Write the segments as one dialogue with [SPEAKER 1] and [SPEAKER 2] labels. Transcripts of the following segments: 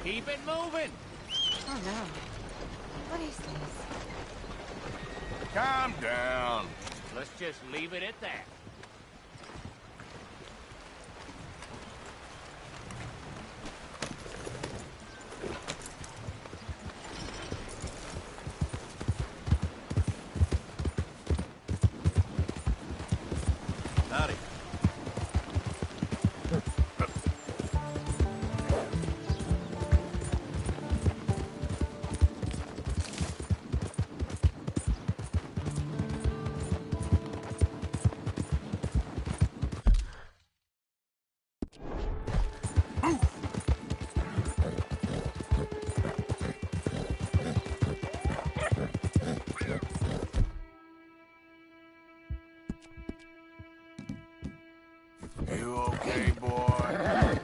[SPEAKER 1] Keep it moving.
[SPEAKER 2] Oh no. What is this?
[SPEAKER 1] Calm down. Let's just leave it at that.
[SPEAKER 3] Howdy.
[SPEAKER 1] You okay, boy?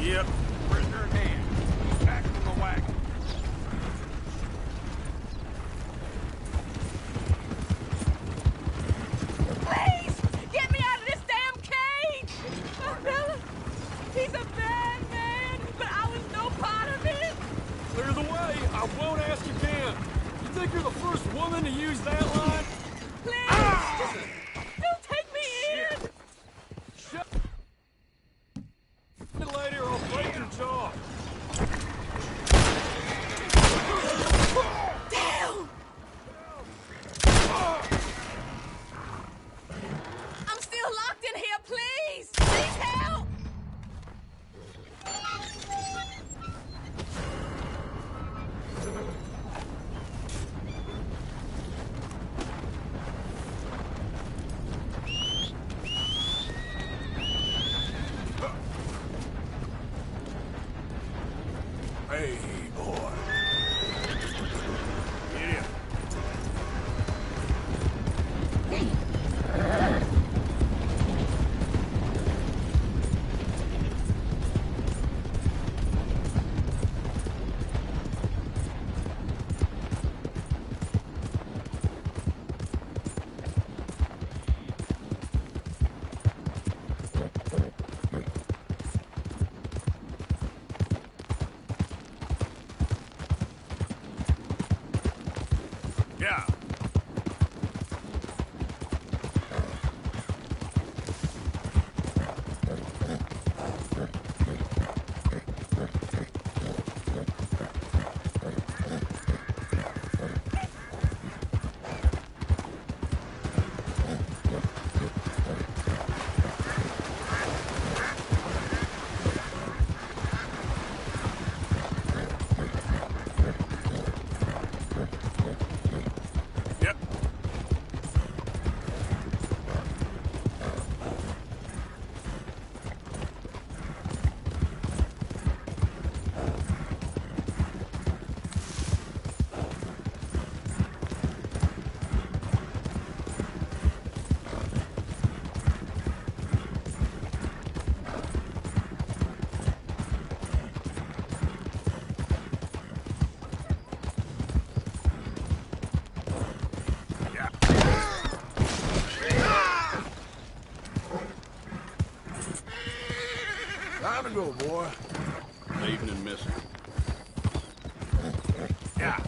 [SPEAKER 3] Yep. Prisoner in hand. Back from the wagon.
[SPEAKER 2] Please! Get me out of this damn cage! My fella, he's a bad man, but I was no part of it!
[SPEAKER 3] Clear the way. I won't ask again. You think you're the first woman to use that line?
[SPEAKER 2] Please! Just don't take me in!
[SPEAKER 3] Shut it, lady, or I'll break your jaw.
[SPEAKER 2] Damn! I'm still locked in here, please! Please help!
[SPEAKER 1] Hey, boy. Get him. Yeah. Yep. Yeah. Time to go, boy.
[SPEAKER 3] Evening, mister.
[SPEAKER 1] Yeah.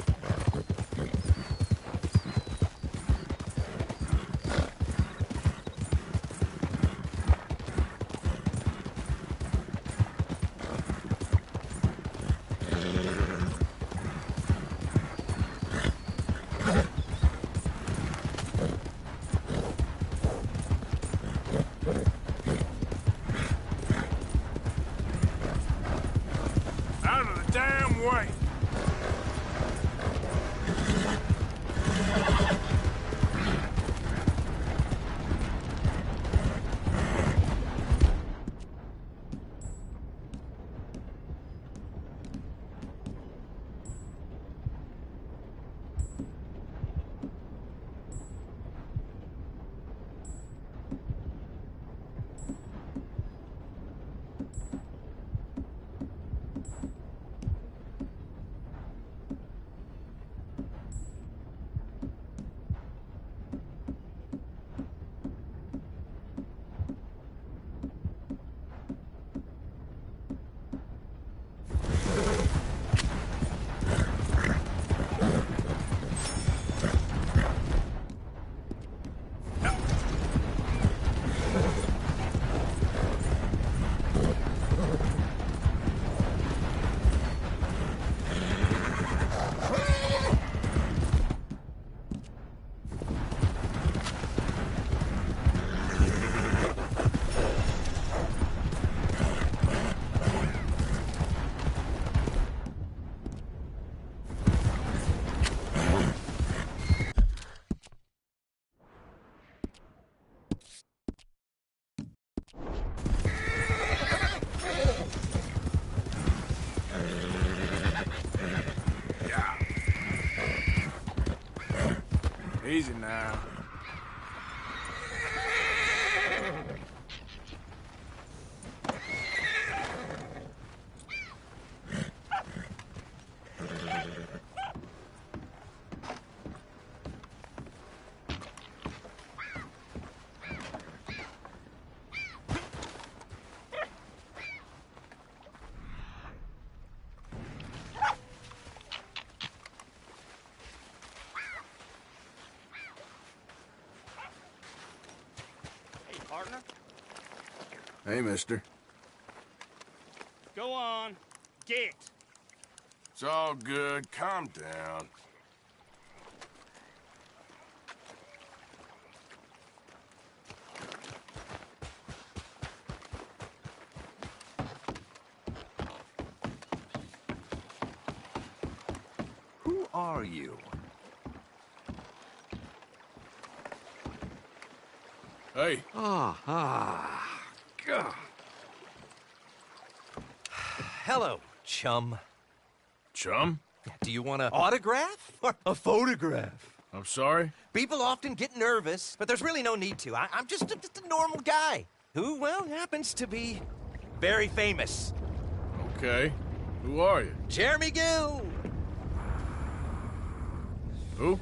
[SPEAKER 1] Easy now.
[SPEAKER 4] Partner?
[SPEAKER 1] Hey, mister.
[SPEAKER 4] Go on. Get.
[SPEAKER 1] It's all good. Calm down.
[SPEAKER 5] Who are you?
[SPEAKER 1] Hey,
[SPEAKER 5] God. Hello, chum.
[SPEAKER 1] chum?
[SPEAKER 5] Do you want an autograph or a photograph?
[SPEAKER 1] I'm sorry?
[SPEAKER 5] People often get nervous, but there's really no need to. I'm just a normal guy who, well, happens to be very famous.
[SPEAKER 1] Okay. Who are you?
[SPEAKER 5] Jeremy Gill,
[SPEAKER 1] Who?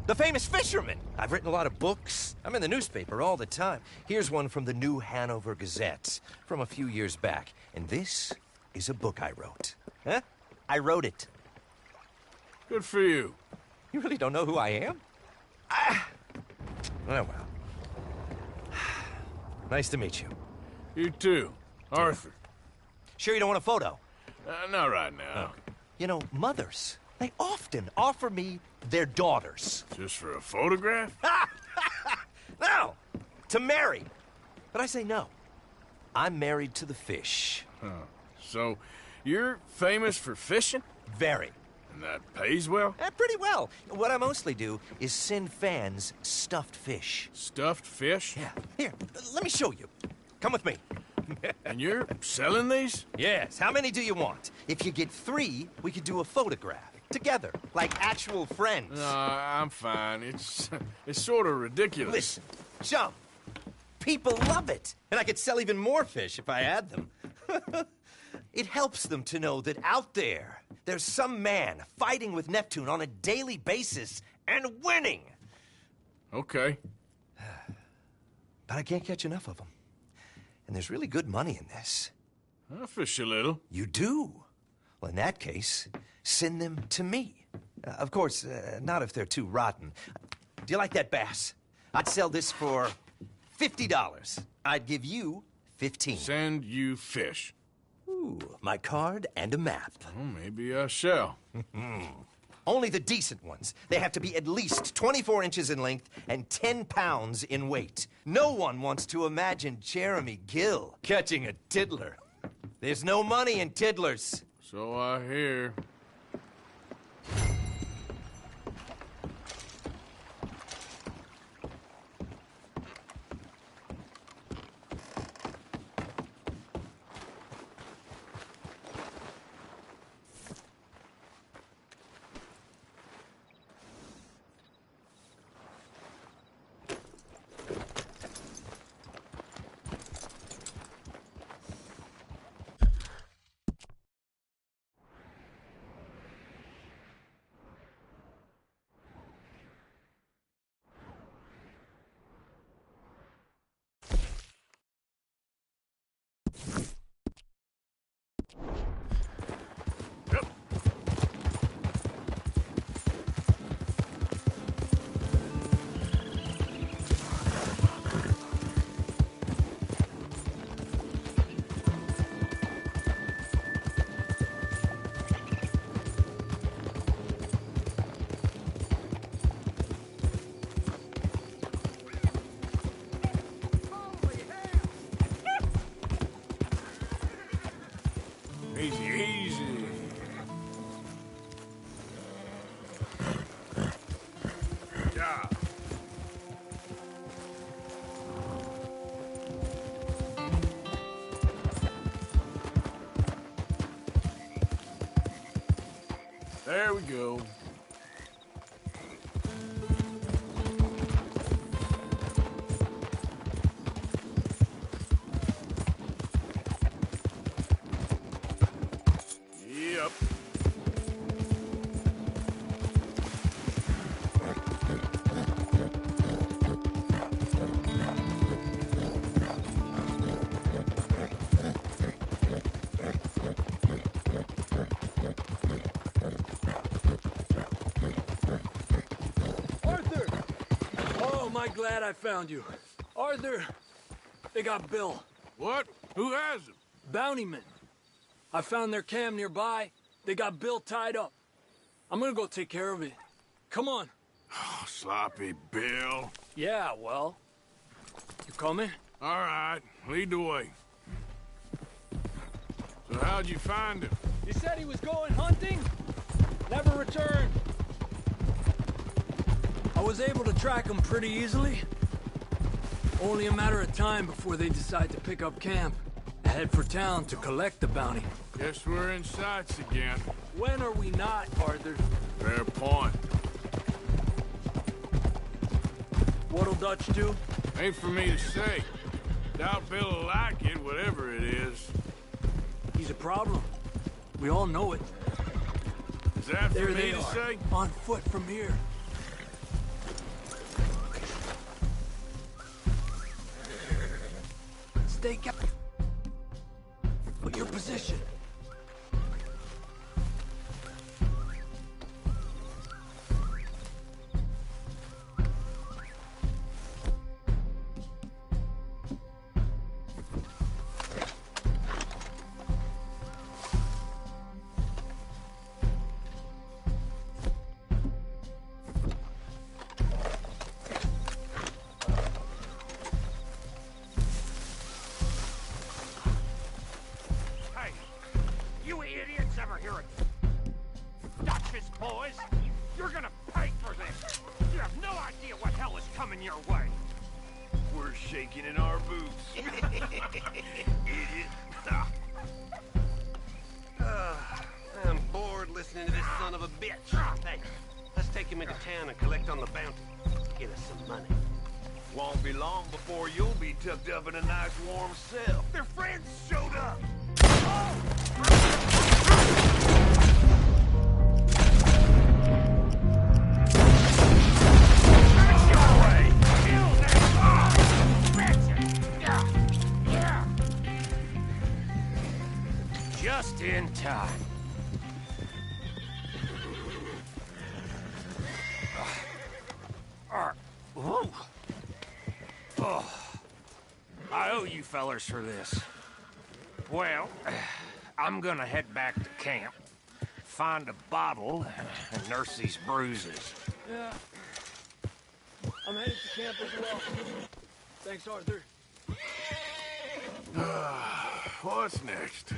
[SPEAKER 5] the famous fisherman. I've written a lot of books. I'm in the newspaper all the time. Here's one from the New Hanover Gazette from a few years back. And this is a book I wrote. Huh? I wrote it.
[SPEAKER 1] Good for you.
[SPEAKER 5] You really don't know who I am? Oh, well. Nice to meet you.
[SPEAKER 1] You too. Arthur.
[SPEAKER 5] Sure you don't want a photo?
[SPEAKER 1] Not right now.
[SPEAKER 5] You know, mothers, they often offer me their daughters.
[SPEAKER 1] Just for a photograph?
[SPEAKER 5] No, to marry. But I say no. I'm married to the fish.
[SPEAKER 1] So, you're famous for fishing?
[SPEAKER 5] Very.
[SPEAKER 1] And that pays well?
[SPEAKER 5] Pretty well. What I mostly do is send fans stuffed fish.
[SPEAKER 1] Stuffed fish?
[SPEAKER 5] Yeah. Here, let me show you. Come with me.
[SPEAKER 1] And you're selling these?
[SPEAKER 5] Yes. How many do you want? If you get 3, we could do a photograph. Together, like actual friends.
[SPEAKER 1] No, I'm fine. It's sort of ridiculous.
[SPEAKER 5] Listen, chum, people love it. And I could sell even more fish if I had them. It helps them to know that out there's some man fighting with Neptune on a daily basis and winning.
[SPEAKER 1] Okay.
[SPEAKER 5] But I can't catch enough of them. And there's really good money in this.
[SPEAKER 1] I'll fish a little.
[SPEAKER 5] You do? Well, in that case, send them to me. Of course, not if they're too rotten. Do you like that bass? I'd sell this for $50. I'd give you 15.
[SPEAKER 1] Send you fish.
[SPEAKER 5] Ooh, my card and a map.
[SPEAKER 1] Well, maybe I shall.
[SPEAKER 5] Only the decent ones. They have to be at least 24 inches in length and 10 pounds in weight. No one wants to imagine Jeremy Gill catching a tiddler. There's no money in tiddlers.
[SPEAKER 1] So I hear. Easy, easy. Yeah. There we go. ship.
[SPEAKER 3] Arthur! Oh, am I glad I found you. Arthur, they got Bill.
[SPEAKER 1] What? Who has him?
[SPEAKER 3] Bountymen. I found their camp nearby. They got Bill tied up. I'm gonna go take care of it. Come on.
[SPEAKER 1] Oh, sloppy Bill.
[SPEAKER 3] Yeah, well. You coming?
[SPEAKER 1] All right, lead the way. So how'd you find him?
[SPEAKER 3] He said he was going hunting. Never returned. I was able to track him pretty easily. Only a matter of time before they decide to pick up camp. Head for town to collect the bounty.
[SPEAKER 1] Guess we're in sights again.
[SPEAKER 3] When are we not, Arthur?
[SPEAKER 1] Fair point.
[SPEAKER 3] What'll Dutch do?
[SPEAKER 1] Ain't for me to say. Doubt Bill'll like it, whatever it is.
[SPEAKER 3] He's a problem. We all know it.
[SPEAKER 1] Is that for
[SPEAKER 3] There
[SPEAKER 1] me
[SPEAKER 3] they
[SPEAKER 1] to
[SPEAKER 3] are,
[SPEAKER 1] say?
[SPEAKER 3] on foot from here. Stay careful. Your position.
[SPEAKER 4] Hey, you idiots ever hear it? Dutch's boys, you're gonna pay for this. You have no idea what hell is coming your way.
[SPEAKER 6] We're shaking in our boots. Idiot. I'm bored listening to this son of a bitch. Hey, let's take him into town and collect on the bounty. Get us some money.
[SPEAKER 7] Won't be long before you'll be tucked up in a nice warm cell.
[SPEAKER 6] Their friends showed up.
[SPEAKER 4] That's your way. Kill them. Bitches. Yeah. Just in time. Whoa. Oh. I owe you fellers for this. Well, I'm gonna head back to camp, find a bottle, and nurse these bruises.
[SPEAKER 3] Yeah. I'm headed to camp as well. Thanks, Arthur.
[SPEAKER 1] What's next?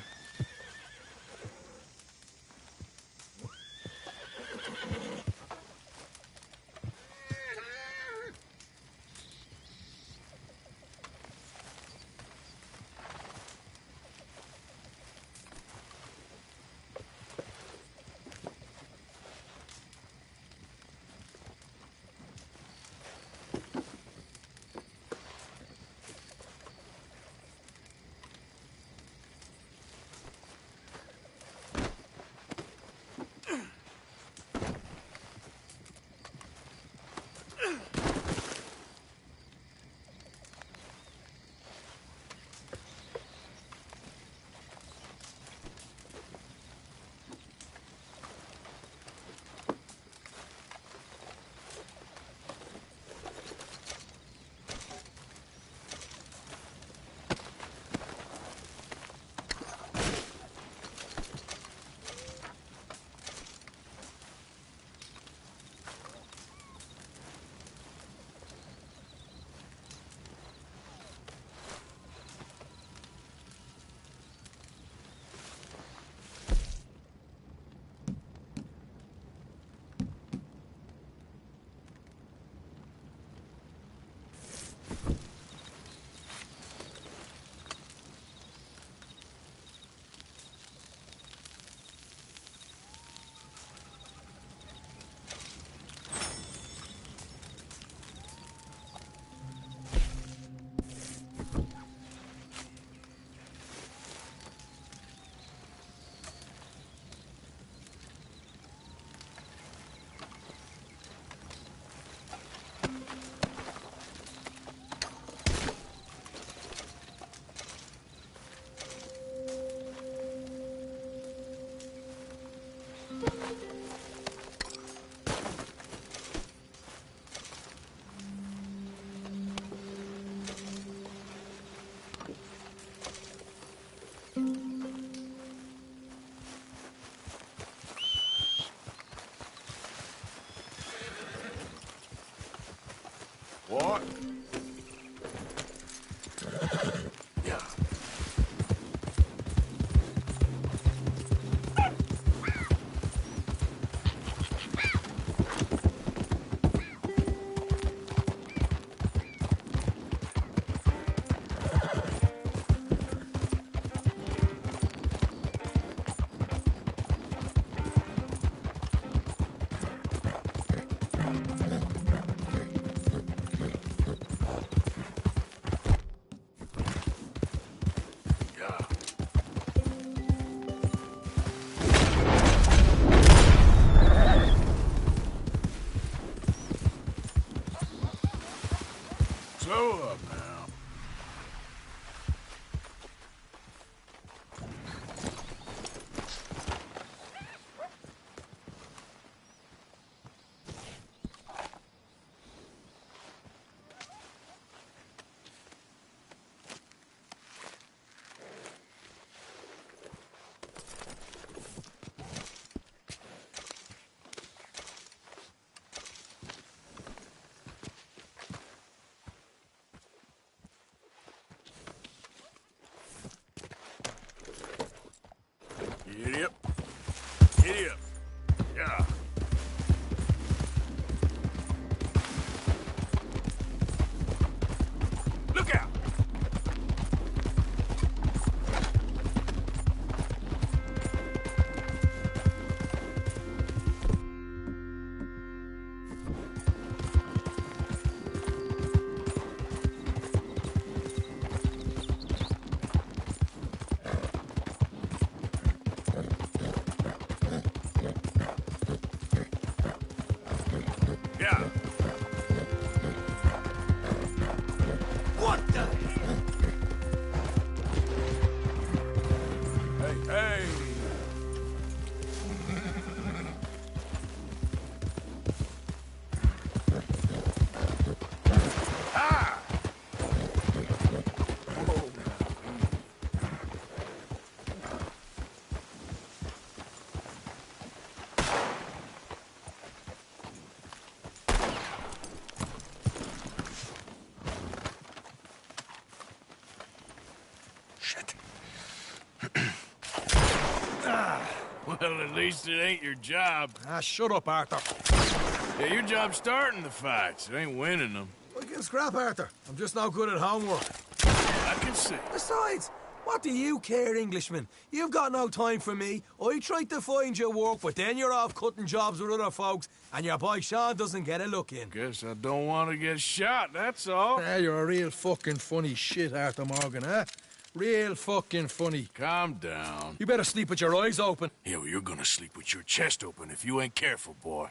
[SPEAKER 1] Giddy up. Giddy up. Yeah. Look out! Yeah.
[SPEAKER 3] What the?
[SPEAKER 1] Hey, hey. Ah!
[SPEAKER 3] Shit.
[SPEAKER 1] Well, at least it ain't your job.
[SPEAKER 8] Ah, shut up, Arthur.
[SPEAKER 1] Yeah, your job's starting the fights. It ain't winning them.
[SPEAKER 8] We can scrap, Arthur. I'm just no good at homework.
[SPEAKER 1] I can see.
[SPEAKER 8] Besides, what do you care, Englishman? You've got no time for me. I tried to find you work, but then you're off cutting jobs with other folks, and your boy Sean doesn't get a look in.
[SPEAKER 1] Guess I don't want to get shot, that's all.
[SPEAKER 8] Ah, you're a real fucking funny shit, Arthur Morgan, eh? Real fucking funny.
[SPEAKER 1] Calm down.
[SPEAKER 8] You better sleep with your eyes open.
[SPEAKER 1] Yeah, well, you're gonna sleep with your chest open if you ain't careful, boy.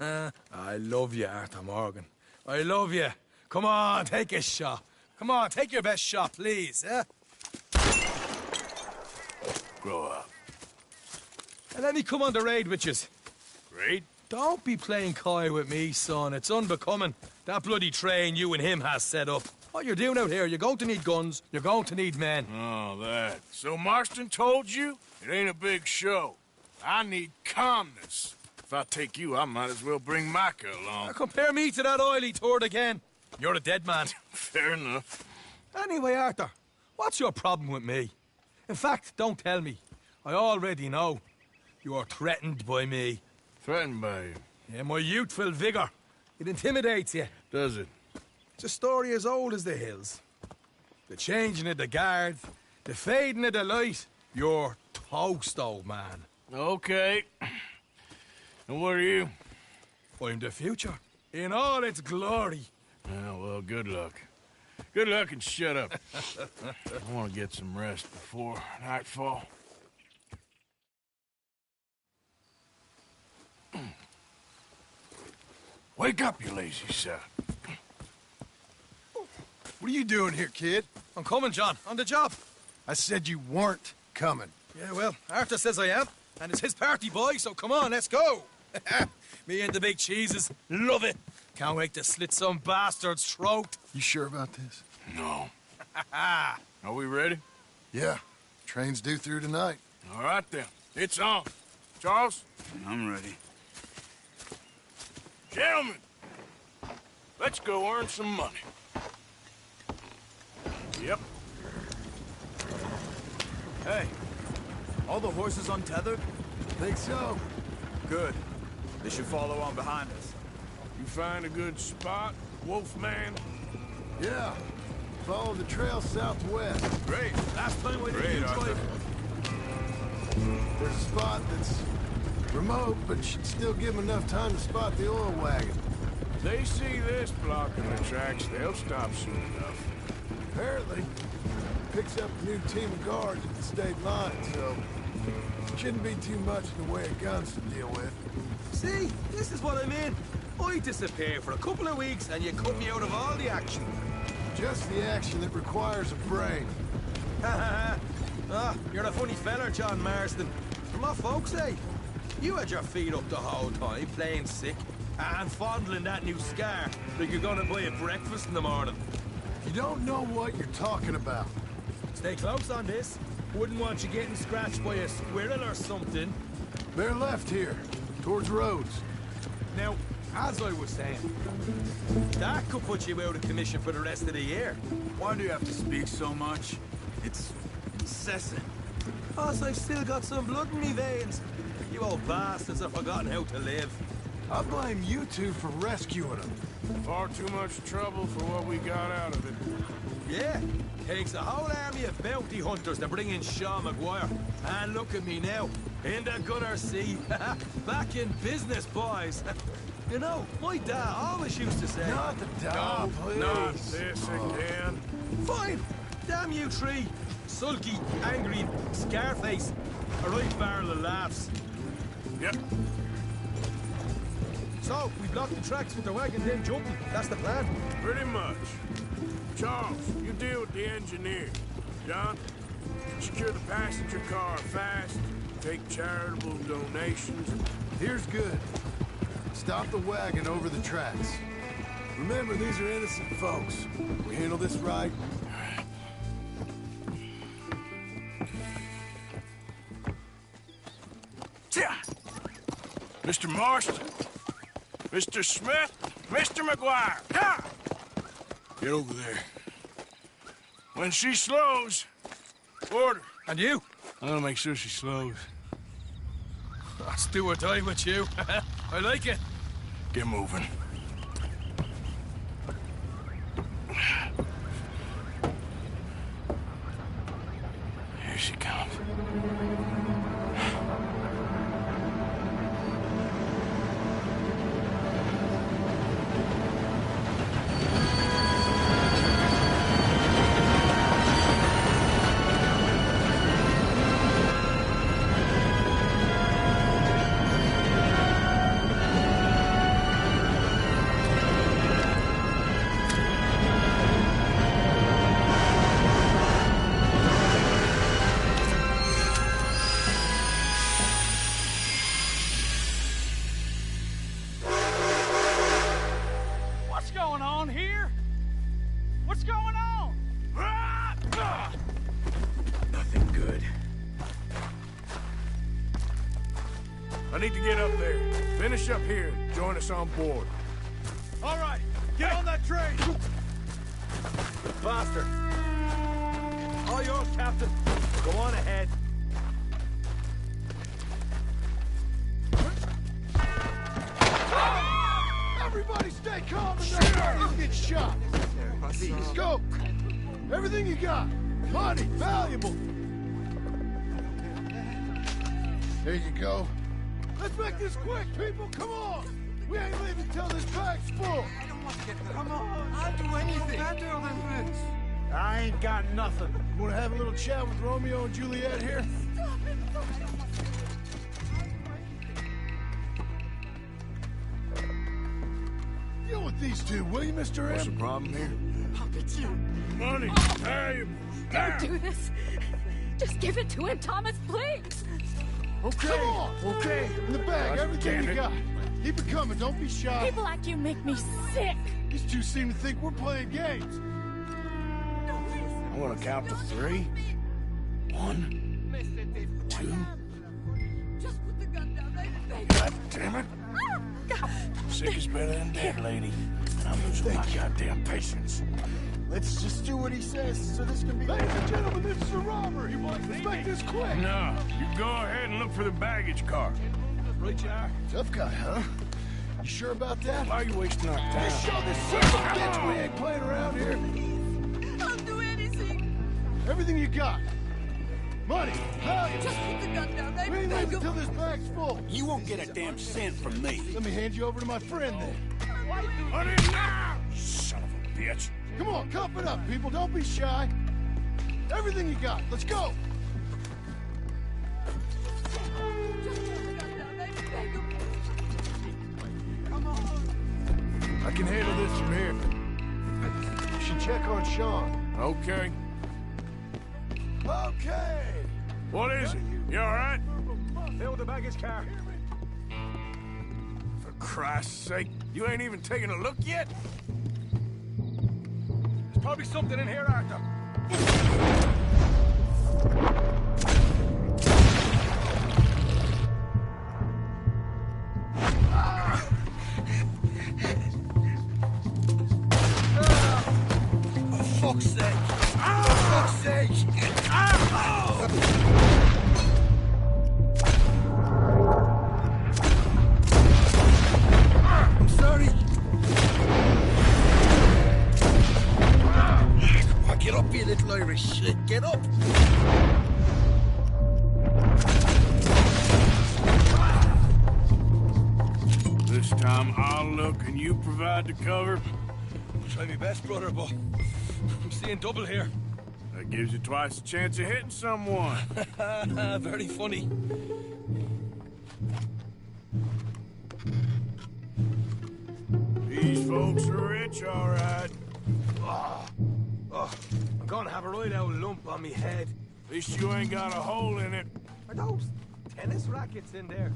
[SPEAKER 8] I love you, Arthur Morgan. I love you. Come on, take a shot. Come on, take your best shot, please, eh?
[SPEAKER 1] Grow up.
[SPEAKER 8] And let me come on the raid with yous.
[SPEAKER 1] Great.
[SPEAKER 8] Don't be playing coy with me, son. It's unbecoming. That bloody train you and him has set up. What you're doing out here, you're going to need guns, you're going to need men.
[SPEAKER 1] Oh, that. So Marston told you? It ain't a big show. I need calmness. If I take you, I might as well bring Micah along.
[SPEAKER 8] Now compare me to that oily turd again. You're a dead man.
[SPEAKER 1] Fair enough.
[SPEAKER 8] Anyway, Arthur, what's your problem with me? In fact, don't tell me. I already know. You're threatened by me.
[SPEAKER 1] Threatened by you.
[SPEAKER 8] Yeah, my youthful vigor. It intimidates you.
[SPEAKER 1] Does it?
[SPEAKER 8] It's a story as old as the hills. The changing of the guard, the fading of the light. You're toast, old man.
[SPEAKER 1] Okay. And what are you?
[SPEAKER 8] I'm the future, in all its glory.
[SPEAKER 1] Oh, well, good luck. Good luck and shut up. I want to get some rest before nightfall. Wake up, you lazy son.
[SPEAKER 9] What are you doing here, kid?
[SPEAKER 8] I'm coming, John, on the job.
[SPEAKER 9] I said you weren't coming.
[SPEAKER 8] Yeah, well, Arthur says I am, and it's his party, boy, so come on, let's go. Me and the big cheeses, love it. Can't wait to slit some bastard's throat.
[SPEAKER 9] You sure about this?
[SPEAKER 1] No. Are we ready?
[SPEAKER 9] Yeah. Train's due through tonight.
[SPEAKER 1] All right, then. It's on. Charles?
[SPEAKER 7] I'm ready.
[SPEAKER 1] Gentlemen, let's go earn some money. Yep.
[SPEAKER 7] Hey, all the horses untethered?
[SPEAKER 9] Think so?
[SPEAKER 7] Good. They should follow on behind us.
[SPEAKER 1] You find a good spot, Wolfman?
[SPEAKER 9] Yeah. Follow the trail southwest.
[SPEAKER 7] Great.
[SPEAKER 8] Last time we
[SPEAKER 7] Great,
[SPEAKER 8] did
[SPEAKER 7] Arthur.
[SPEAKER 9] There's a spot that's remote, but should still give them enough time to spot the oil wagon.
[SPEAKER 1] They see this blocking the tracks, they'll stop soon enough.
[SPEAKER 9] Apparently, picks up a new team of guards at the state line, so shouldn't be too much in the way of guns to deal with.
[SPEAKER 8] See, this is what I mean. I disappear for a couple of weeks and you cut me out of all the action.
[SPEAKER 9] Just the action that requires a brain.
[SPEAKER 8] You're a funny feller, John Marston. From what folks say, you had your feet up the whole time, playing sick, and fondling that new scar like you're gonna buy a breakfast in the morning.
[SPEAKER 9] You don't know what you're talking about.
[SPEAKER 8] Stay close on this. Wouldn't want you getting scratched by a squirrel or something.
[SPEAKER 9] They're left here, towards Rhodes.
[SPEAKER 8] Now, as I was saying, that could put you out of commission for the rest of the year.
[SPEAKER 7] Why do you have to speak so much? It's incessant.
[SPEAKER 8] Boss, I've still got some blood in me veins. You old bastards have forgotten how to live.
[SPEAKER 9] I blame you two for rescuing him.
[SPEAKER 1] Far too much trouble for what we got out of it.
[SPEAKER 8] Yeah, takes a whole army of bounty hunters to bring in Sean McGuire. And look at me now, in the gunner seat. Back in business, boys. You know, my dad always used to say...
[SPEAKER 9] Not the dog, please.
[SPEAKER 1] Not this again.
[SPEAKER 8] Fine! Damn you three! Sulky, angry, Scarface. A right barrel of laughs.
[SPEAKER 1] Yep.
[SPEAKER 8] So, we blocked the tracks with the wagon then jumping. That's the plan.
[SPEAKER 1] Pretty much. Charles, you deal with the engineer. John, secure the passenger car fast. Take charitable donations.
[SPEAKER 9] Here's good. Stop the wagon over the tracks. Remember, these are innocent folks. We handle this right.
[SPEAKER 1] Mr. Marston, Mr. Smith, Mr. McGuire, ha! Get over there. When she slows, order.
[SPEAKER 8] And you?
[SPEAKER 1] I'm gonna make sure she slows.
[SPEAKER 8] Let's do or die with you. I like it.
[SPEAKER 1] Get moving. Here she comes. Nothing good. I need to get up there. Finish up here. Join us on board.
[SPEAKER 8] All right, get on that train! Bastard! All yours, Captain. Go on ahead.
[SPEAKER 9] Everybody stay calm and don't get shot. Let's go. Everything you got. Money, valuable. There you go. Let's make this quick, people. Come on. We ain't leaving till this bag's full.
[SPEAKER 10] Come on. I'll do anything. I'll do this.
[SPEAKER 9] I ain't got nothing. You want to have a little chat with Romeo and Juliet here? Deal with these two, will you, Mr.
[SPEAKER 1] What's the
[SPEAKER 9] M?
[SPEAKER 1] problem here?
[SPEAKER 2] I'll get you.
[SPEAKER 1] Money, valuables.
[SPEAKER 2] Don't do this. Just give it to him, Thomas, please.
[SPEAKER 9] Okay. Come on. Okay. In the bag, everything you got. Keep it coming. Don't be shy.
[SPEAKER 2] People like you make me sick.
[SPEAKER 9] These two seem to think we're playing games.
[SPEAKER 1] I'm gonna count to 3. 1, 2.
[SPEAKER 2] Just put the gun down, baby.
[SPEAKER 1] God damn it. Sick is better than dead, lady. And I'm losing my goddamn patience.
[SPEAKER 9] Let's just do what he says so this can be... Ladies and gentlemen, this is a robbery. Let's make this quick.
[SPEAKER 1] No, you go ahead and look for the baggage car.
[SPEAKER 9] Right you are. Tough guy, huh? You sure about that?
[SPEAKER 1] Why are you wasting our time?
[SPEAKER 9] Just show this son of a bitch we ain't playing around here.
[SPEAKER 2] I'll do anything.
[SPEAKER 9] Everything you got. Money, value.
[SPEAKER 2] Just put the gun down, baby.
[SPEAKER 9] We ain't leaving till this bag's full.
[SPEAKER 10] You won't get a damn cent from me.
[SPEAKER 9] Let me hand you over to my friend then.
[SPEAKER 1] Money now! Son of a bitch.
[SPEAKER 9] Come on, cup it up, people. Don't be shy. Everything you got. Let's go. I can handle this from here. You should check on Sean.
[SPEAKER 1] Okay.
[SPEAKER 9] Okay.
[SPEAKER 1] What is it? You all right?
[SPEAKER 8] Fill the baggage car.
[SPEAKER 1] For Christ's sake, you ain't even taking a look yet?
[SPEAKER 8] There's probably something in here, Arthur.
[SPEAKER 10] For fuck's sake. For fuck's sake.
[SPEAKER 8] Get up, you little Irish shit. Get up.
[SPEAKER 1] This time I'll look and you provide the cover.
[SPEAKER 8] Try my best, brother, but I'm seeing double here.
[SPEAKER 1] That gives you twice the chance of hitting someone.
[SPEAKER 8] Very funny.
[SPEAKER 1] These folks are rich, all right.
[SPEAKER 8] I'm gonna have a right old lump on me head.
[SPEAKER 1] At least you ain't got a hole in it.
[SPEAKER 8] Are those tennis rackets in there?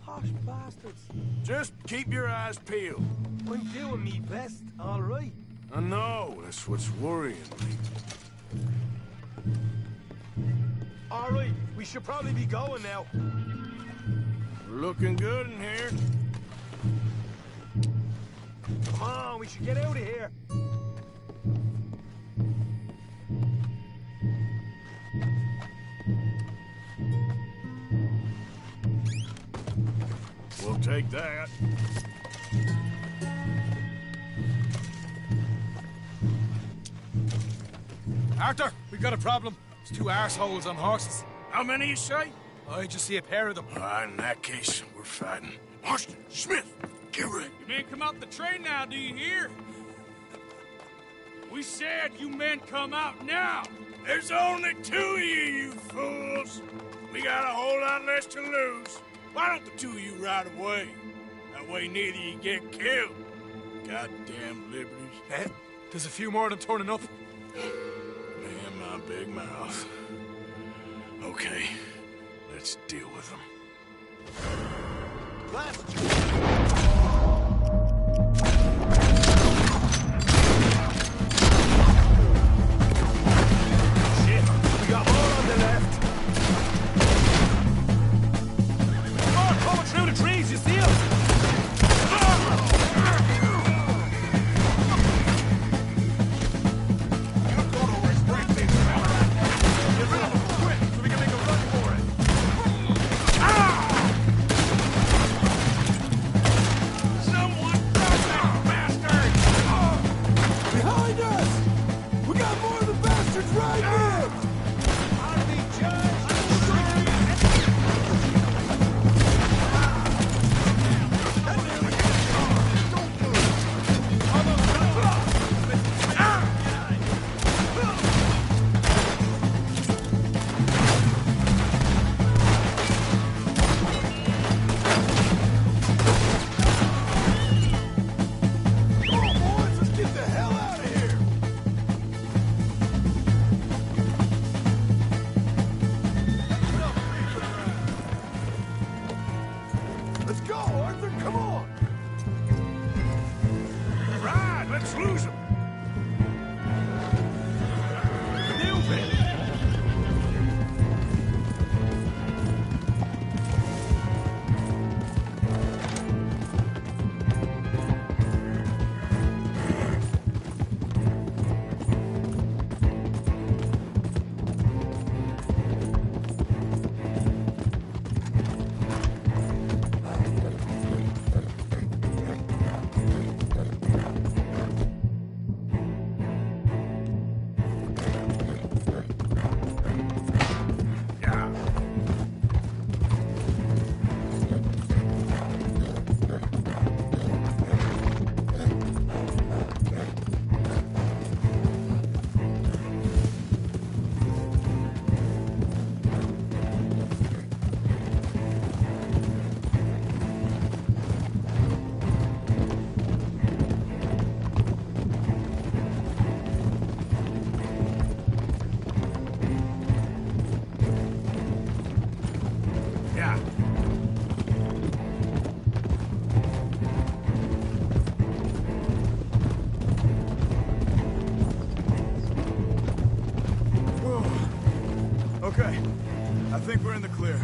[SPEAKER 8] Posh bastards.
[SPEAKER 1] Just keep your eyes peeled.
[SPEAKER 8] I'm doing me best, all right.
[SPEAKER 1] I know, that's what's worrying me.
[SPEAKER 8] All right, we should probably be going now.
[SPEAKER 1] We're looking good in here.
[SPEAKER 8] Come on, we should get out of here.
[SPEAKER 1] We'll take that.
[SPEAKER 8] Arthur, we've got a problem. There's two arseholes on horses.
[SPEAKER 1] How many you say?
[SPEAKER 8] I just see a pair of them.
[SPEAKER 1] All right, in that case, we're fighting. Marston, Smith, get ready.
[SPEAKER 11] You men come out the train now, do you hear? We said you men come out now.
[SPEAKER 1] There's only two of you fools. We got a whole lot less to lose. Why don't the two of you ride away? That way neither of you get killed. Goddamn liberties.
[SPEAKER 8] There's a few more of them turning up.
[SPEAKER 1] Man, my big mouth. Okay, let's deal with them.
[SPEAKER 8] Shit, we got more on the left. More coming through the trees, you see them?
[SPEAKER 1] Okay, I think we're in the clear.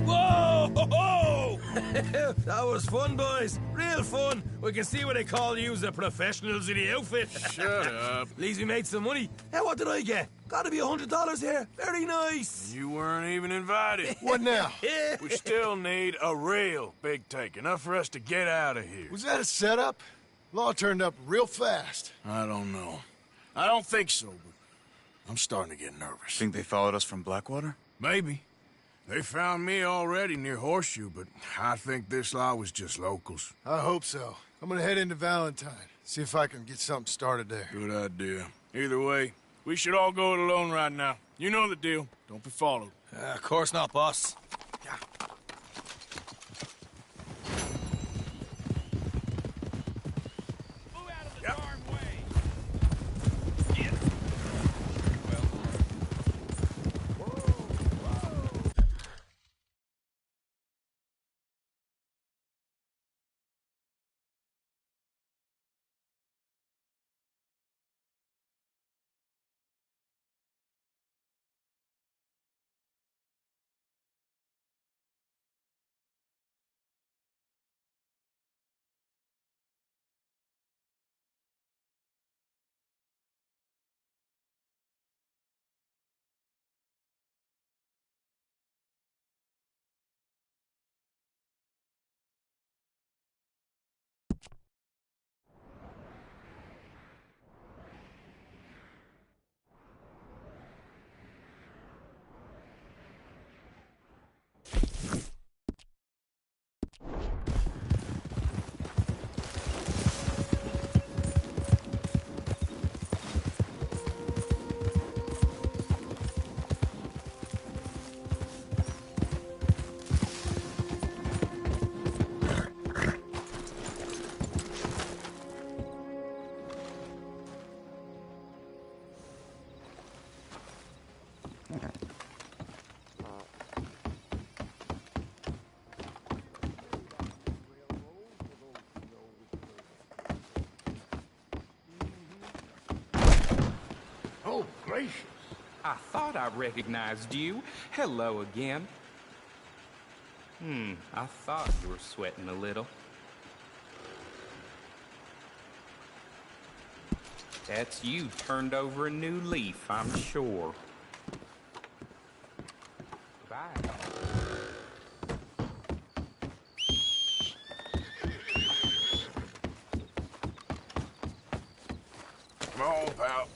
[SPEAKER 8] Whoa! Ho, ho! That was fun, boys. Real fun. We can see what they call you the professionals in the outfit.
[SPEAKER 1] Shut up.
[SPEAKER 8] At least we made some money. Hey, what did I get? Gotta be $100 here. Very nice.
[SPEAKER 1] You weren't even invited.
[SPEAKER 9] What now?
[SPEAKER 1] We still need a real big take, enough for us to get out of here.
[SPEAKER 9] Was that a setup? Law turned up real fast.
[SPEAKER 1] I don't know. I don't think so, but I'm starting to get nervous.
[SPEAKER 12] Think they followed us from Blackwater?
[SPEAKER 1] Maybe. They found me already near Horseshoe, but I think this lot was just locals.
[SPEAKER 9] I hope so. I'm gonna head into Valentine, see if I can get something started there.
[SPEAKER 1] Good idea. Either way, we should all go it alone right now. You know the deal. Don't be followed.
[SPEAKER 8] Of course not, boss.
[SPEAKER 7] Oh, gracious.
[SPEAKER 13] I thought I recognized you. Hello again. I thought you were sweating a little. That's you turned over a new leaf, I'm sure. Bye.
[SPEAKER 1] Come on, pal.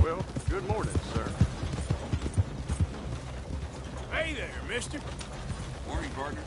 [SPEAKER 7] Well, good morning, sir.
[SPEAKER 1] Hey there, mister.
[SPEAKER 7] Morning, partner.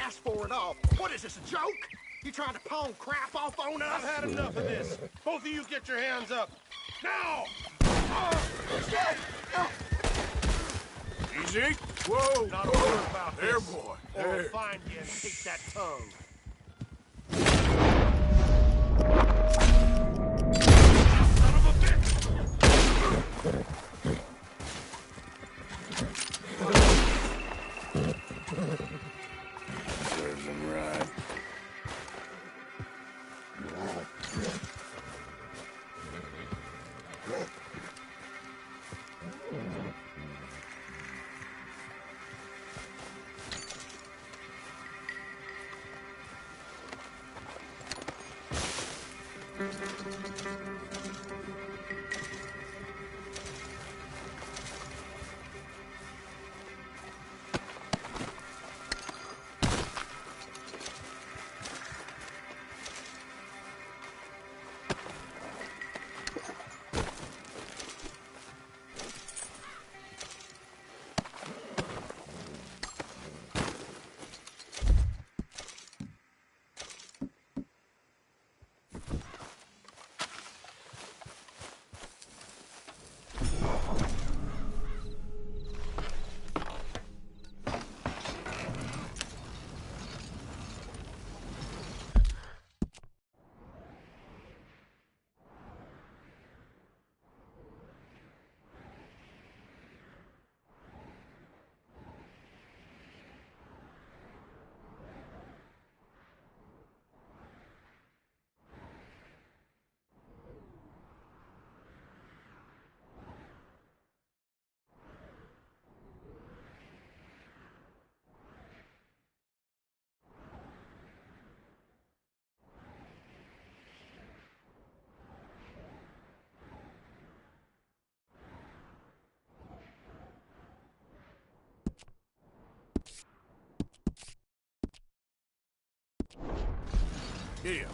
[SPEAKER 12] asked for it all. What is this, a joke? You trying to pawn crap off on us?
[SPEAKER 6] I've had enough of this. Both of you get your hands up. Now!
[SPEAKER 1] Easy. Whoa.
[SPEAKER 6] Not a word about
[SPEAKER 1] There,
[SPEAKER 6] this.
[SPEAKER 1] boy.
[SPEAKER 6] Or I'll
[SPEAKER 1] There.
[SPEAKER 6] find you and take that tongue. Son of a bitch!
[SPEAKER 1] Serves him right. Here.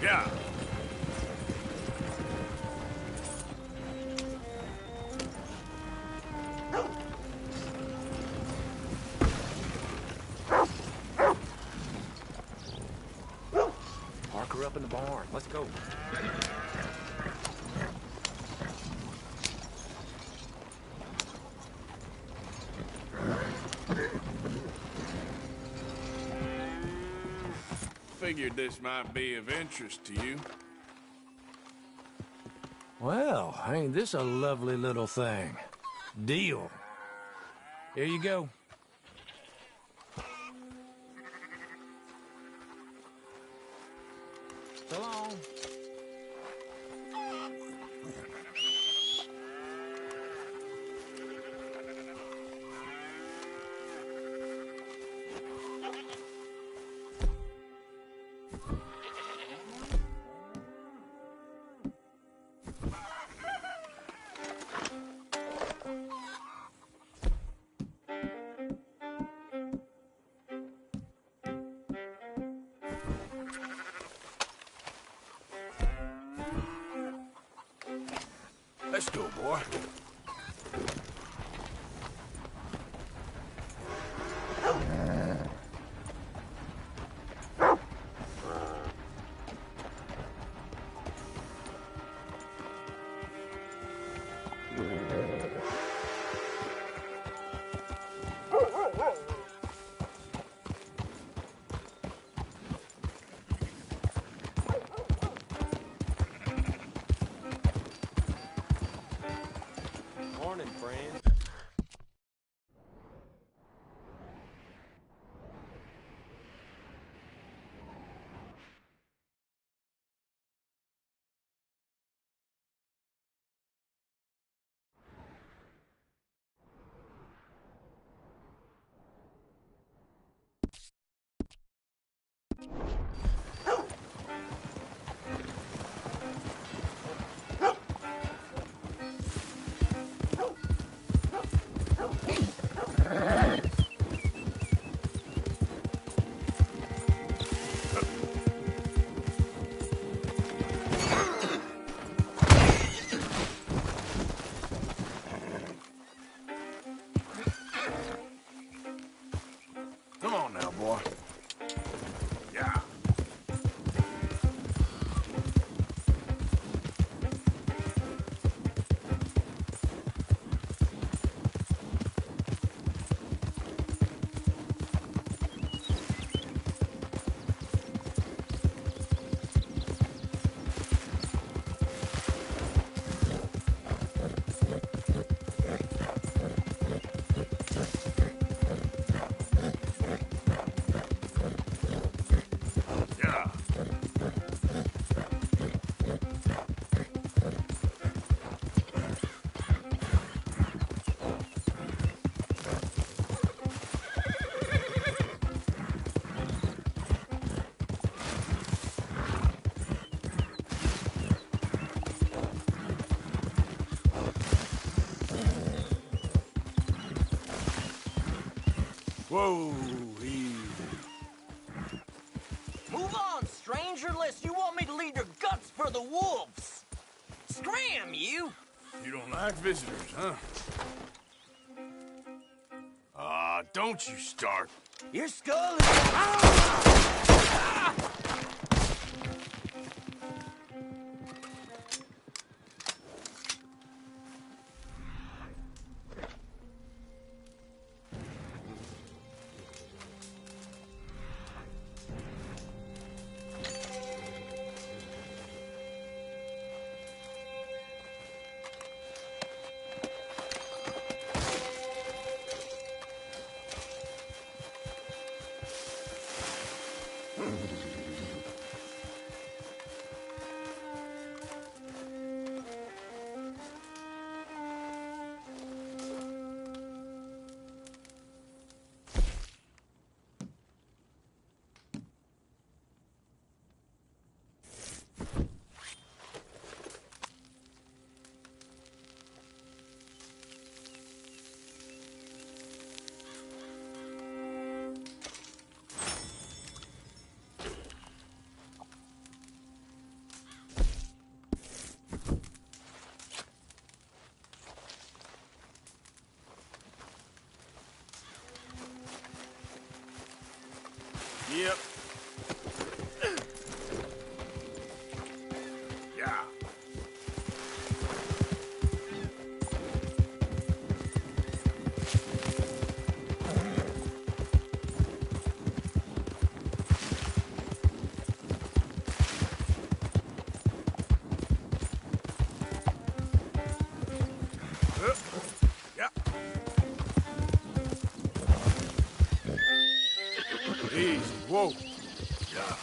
[SPEAKER 1] Yeah.
[SPEAKER 14] Park her up in the barn. Let's go.
[SPEAKER 1] Figured this might be of interest to you.
[SPEAKER 8] Well, ain't this a lovely little thing? Deal. Here you go. So long.
[SPEAKER 1] Let's go, boy.
[SPEAKER 14] Morning, friend.
[SPEAKER 1] Come on now, boy. Yeah. Yeah. Whoa, easy.
[SPEAKER 15] Move on, stranger, unless you want me to leave your guts for the wolves. Scram, you!
[SPEAKER 1] You don't like visitors, huh? Don't you start.
[SPEAKER 15] Your skull is...
[SPEAKER 1] Yeah. Yeah. Easy. Whoa. Yeah.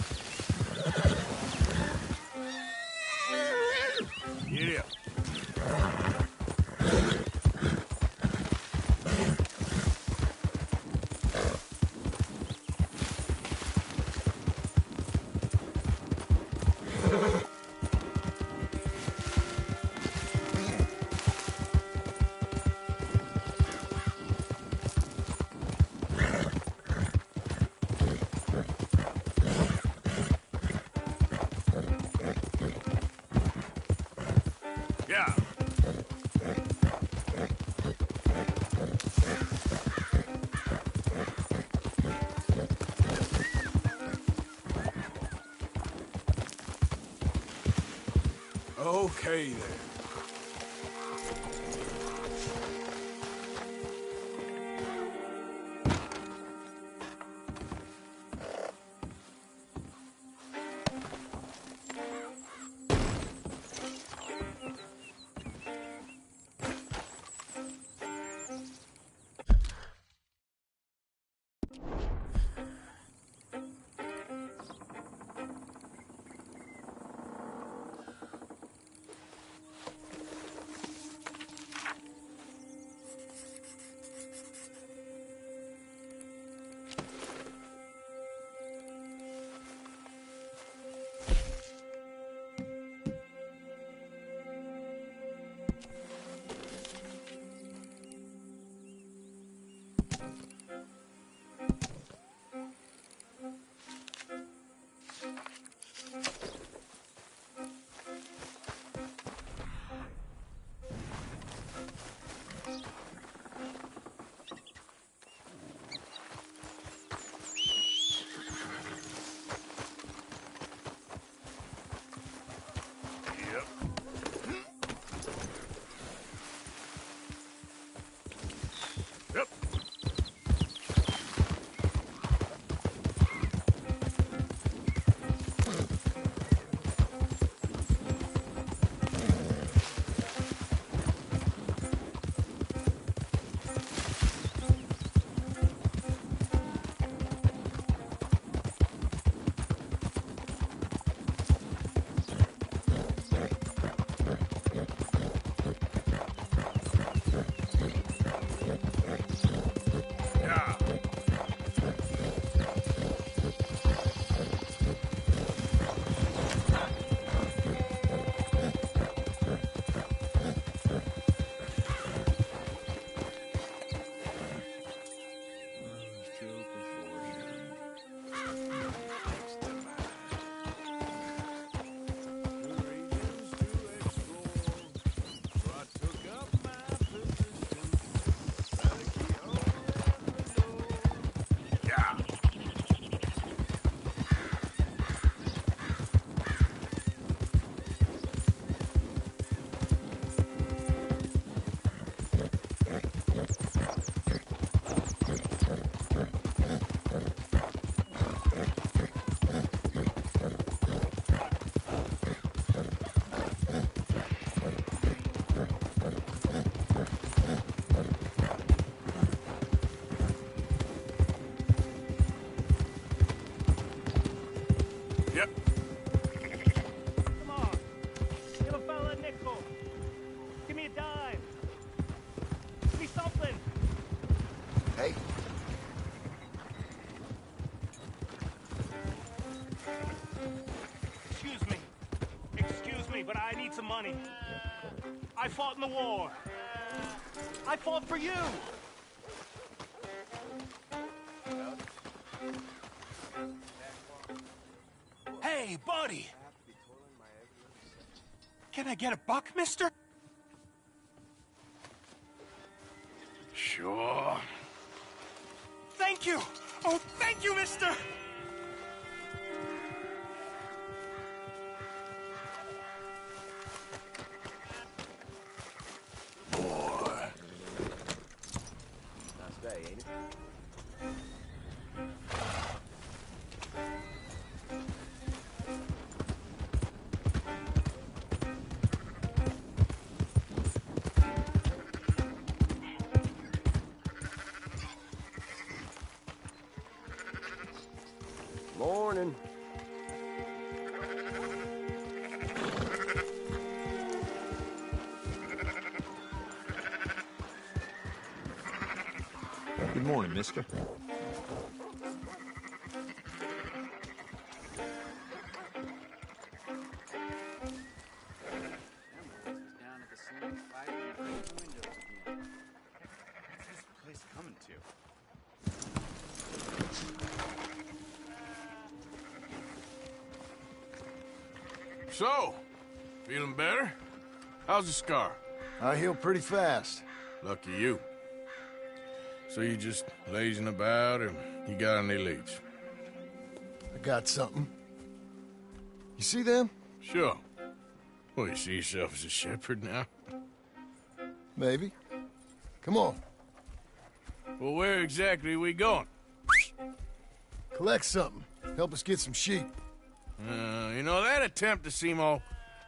[SPEAKER 1] Get up. Yeah. Okay, then. Yep. Yeah. Yeah. Yep.
[SPEAKER 16] Come on. Give a fella a nickel. Give me a dime. Give me something.
[SPEAKER 9] Hey.
[SPEAKER 16] Excuse me, but I need some money. I fought in the war. I fought for you.
[SPEAKER 12] Hey, buddy! Can I get a buck, mister?
[SPEAKER 1] Sure.
[SPEAKER 12] Thank you! Oh, thank you, mister!
[SPEAKER 17] Good morning, mister.
[SPEAKER 1] So, feeling better? How's the scar?
[SPEAKER 9] I heal pretty fast.
[SPEAKER 1] Lucky you. So you just lazing about, or you got any leads?
[SPEAKER 9] I got something. You see them?
[SPEAKER 1] Sure. Well, you see yourself as a shepherd now?
[SPEAKER 9] Maybe. Come on.
[SPEAKER 1] Well, where exactly are we going?
[SPEAKER 9] Collect something. Help us get some sheep.
[SPEAKER 1] You know, that attempt to seem all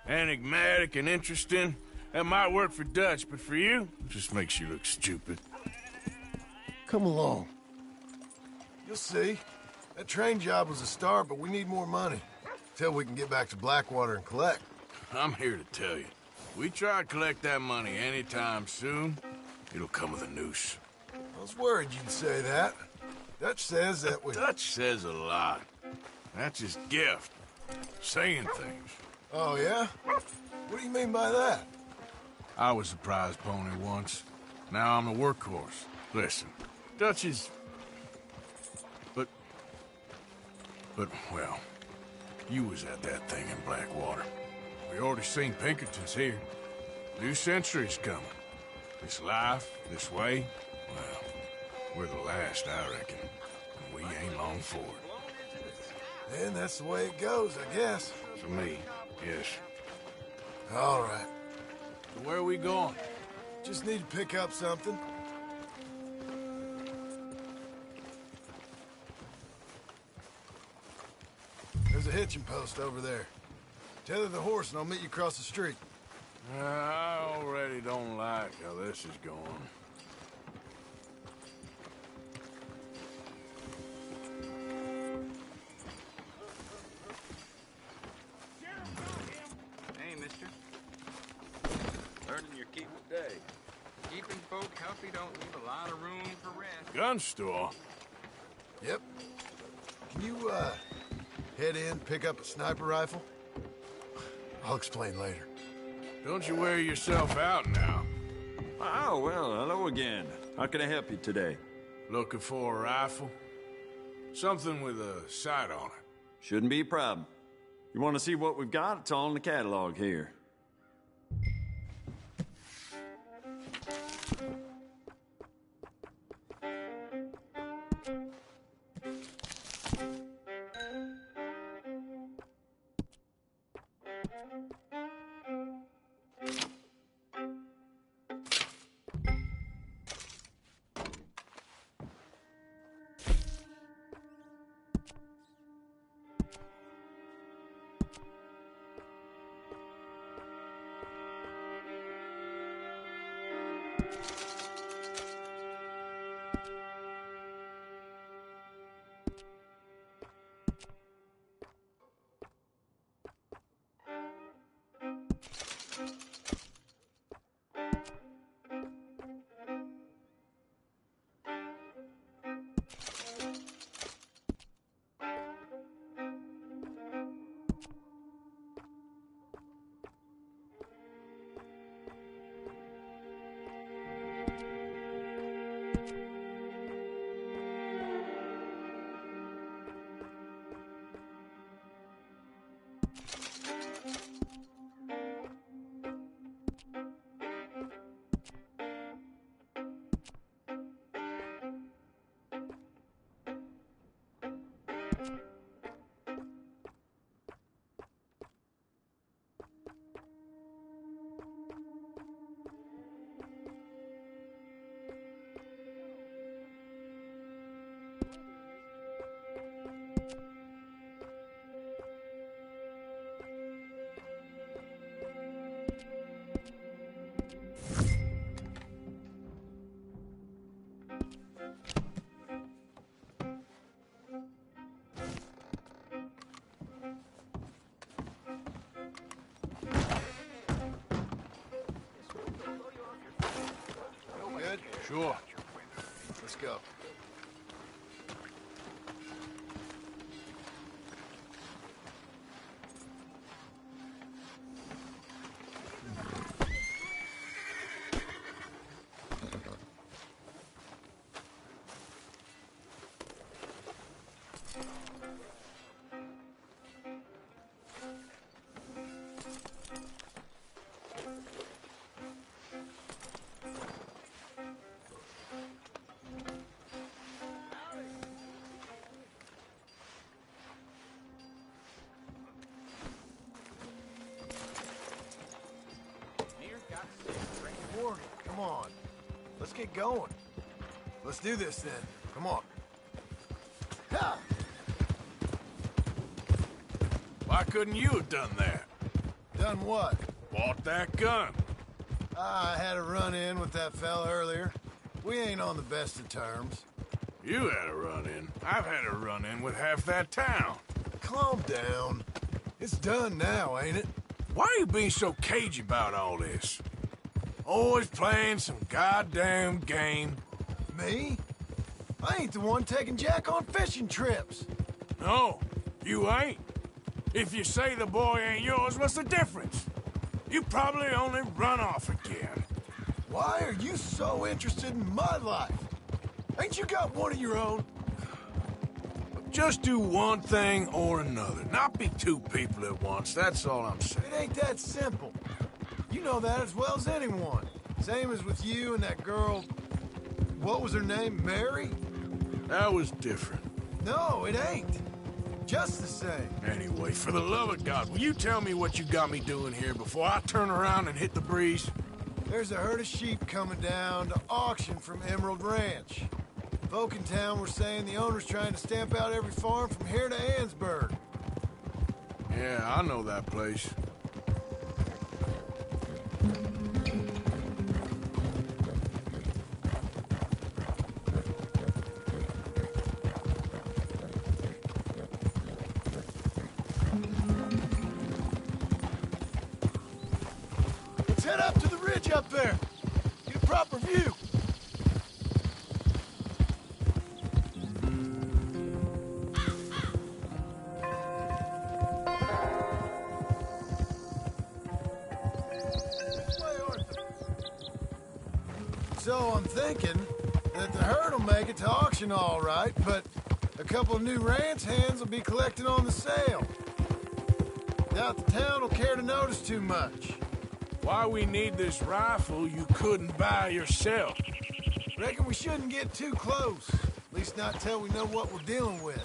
[SPEAKER 1] enigmatic and interesting, that might work for Dutch, but for you, it just makes you look stupid.
[SPEAKER 9] Come along. You'll see. That train job was a start, but we need more money. Till we can get back to Blackwater and collect.
[SPEAKER 1] I'm here to tell you, we try to collect that money anytime soon, it'll come with a noose.
[SPEAKER 9] I was worried you'd say that. Dutch says that we...
[SPEAKER 1] Dutch says a lot. That's his gift. Saying things.
[SPEAKER 9] Oh, yeah? What do you mean by that?
[SPEAKER 1] I was the prize pony once. Now I'm the workhorse. Listen, Dutch is... But, well, you was at that thing in Blackwater. We already seen Pinkertons here. New century's coming. This life, this way, well, we're the last, I reckon. And we ain't long for it.
[SPEAKER 9] Then that's the way it goes, I guess.
[SPEAKER 1] For me, yes.
[SPEAKER 9] All right.
[SPEAKER 1] So where are we going?
[SPEAKER 9] Just need to pick up something. There's a hitching post over there. Tether the horse and I'll meet you across the street.
[SPEAKER 1] I already don't like how this is going.
[SPEAKER 13] Hey, mister. Earning your keep today. Keeping folk healthy don't leave a lot of room for rest.
[SPEAKER 1] Gun store?
[SPEAKER 9] Yep. Can you, head in, pick up a sniper rifle? I'll explain later.
[SPEAKER 1] Don't you wear yourself out now.
[SPEAKER 17] Oh, well, hello again. How can I help you today?
[SPEAKER 1] Looking for a rifle? Something with a sight on it.
[SPEAKER 17] Shouldn't be a problem. You want to see what we've got? It's all in the catalog here.
[SPEAKER 9] Good?
[SPEAKER 1] Sure.
[SPEAKER 9] Let's go. Let's get going. Let's do this then. Come on. Ha!
[SPEAKER 1] Why couldn't you have done that?
[SPEAKER 9] Done what?
[SPEAKER 1] Bought that gun.
[SPEAKER 9] I had a run-in with that fella earlier. We ain't on the best of terms.
[SPEAKER 1] You had a run-in. I've had a run-in with half that town.
[SPEAKER 9] Calm down. It's done now, ain't it?
[SPEAKER 1] Why are you being so cagey about all this? Always playing some goddamn game.
[SPEAKER 9] Me? I ain't the one taking Jack on fishing trips.
[SPEAKER 1] No, you ain't. If you say the boy ain't yours, what's the difference? You probably only run off again.
[SPEAKER 9] Why are you so interested in my life? Ain't you got one of your own?
[SPEAKER 1] Just do one thing or another. Not be two people at once, that's all I'm saying.
[SPEAKER 9] It ain't that simple. You know that as well as anyone. Same as with you and that girl... What was her name? Mary?
[SPEAKER 1] That was different.
[SPEAKER 9] No, it ain't. Just the same.
[SPEAKER 1] Anyway, for the love of God, will you tell me what you got me doing here before I turn around and hit the breeze?
[SPEAKER 9] There's a herd of sheep coming down to auction from Emerald Ranch. Folk in town were saying the owner's trying to stamp out every farm from here to Ansburg.
[SPEAKER 1] Yeah, I know that place.
[SPEAKER 9] Let's head up to the ridge up there. Get a proper view. So I'm thinking that the herd will make it to auction all right, but a couple of new ranch hands will be collecting on the sale. Doubt the town will care to notice too much.
[SPEAKER 1] Why we need this rifle you couldn't buy yourself?
[SPEAKER 9] Reckon we shouldn't get too close. At least not till we know what we're dealing with.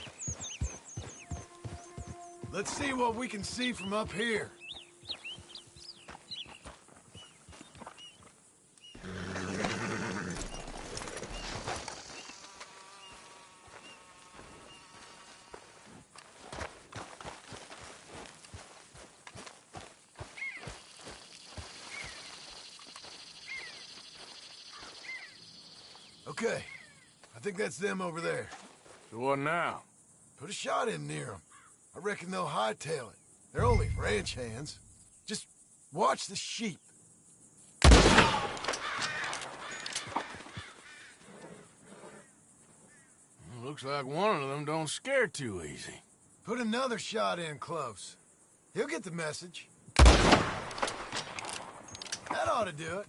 [SPEAKER 9] Let's see what we can see from up here. Okay, I think that's them over there.
[SPEAKER 1] So what now?
[SPEAKER 9] Put a shot in near them. I reckon they'll hightail it. They're only ranch hands. Just watch the sheep.
[SPEAKER 1] Looks like one of them don't scare too easy.
[SPEAKER 9] Put another shot in close. He'll get the message. That ought to do it.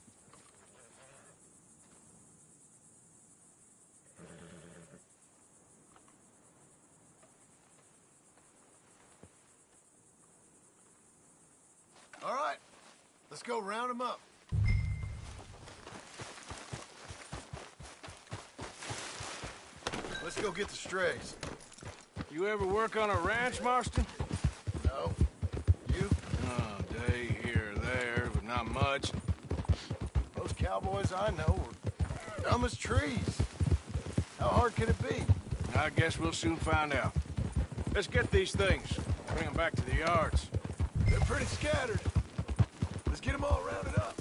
[SPEAKER 9] All right, let's go round them up. Let's go get the strays.
[SPEAKER 1] You ever work on a ranch, Marston?
[SPEAKER 9] No. You?
[SPEAKER 1] Oh, day here or there, but not much.
[SPEAKER 9] Those cowboys I know are dumb as trees. How hard can it be?
[SPEAKER 1] I guess we'll soon find out. Let's get these things. Bring them back to the yards.
[SPEAKER 9] They're pretty scattered. Let's get them all rounded up.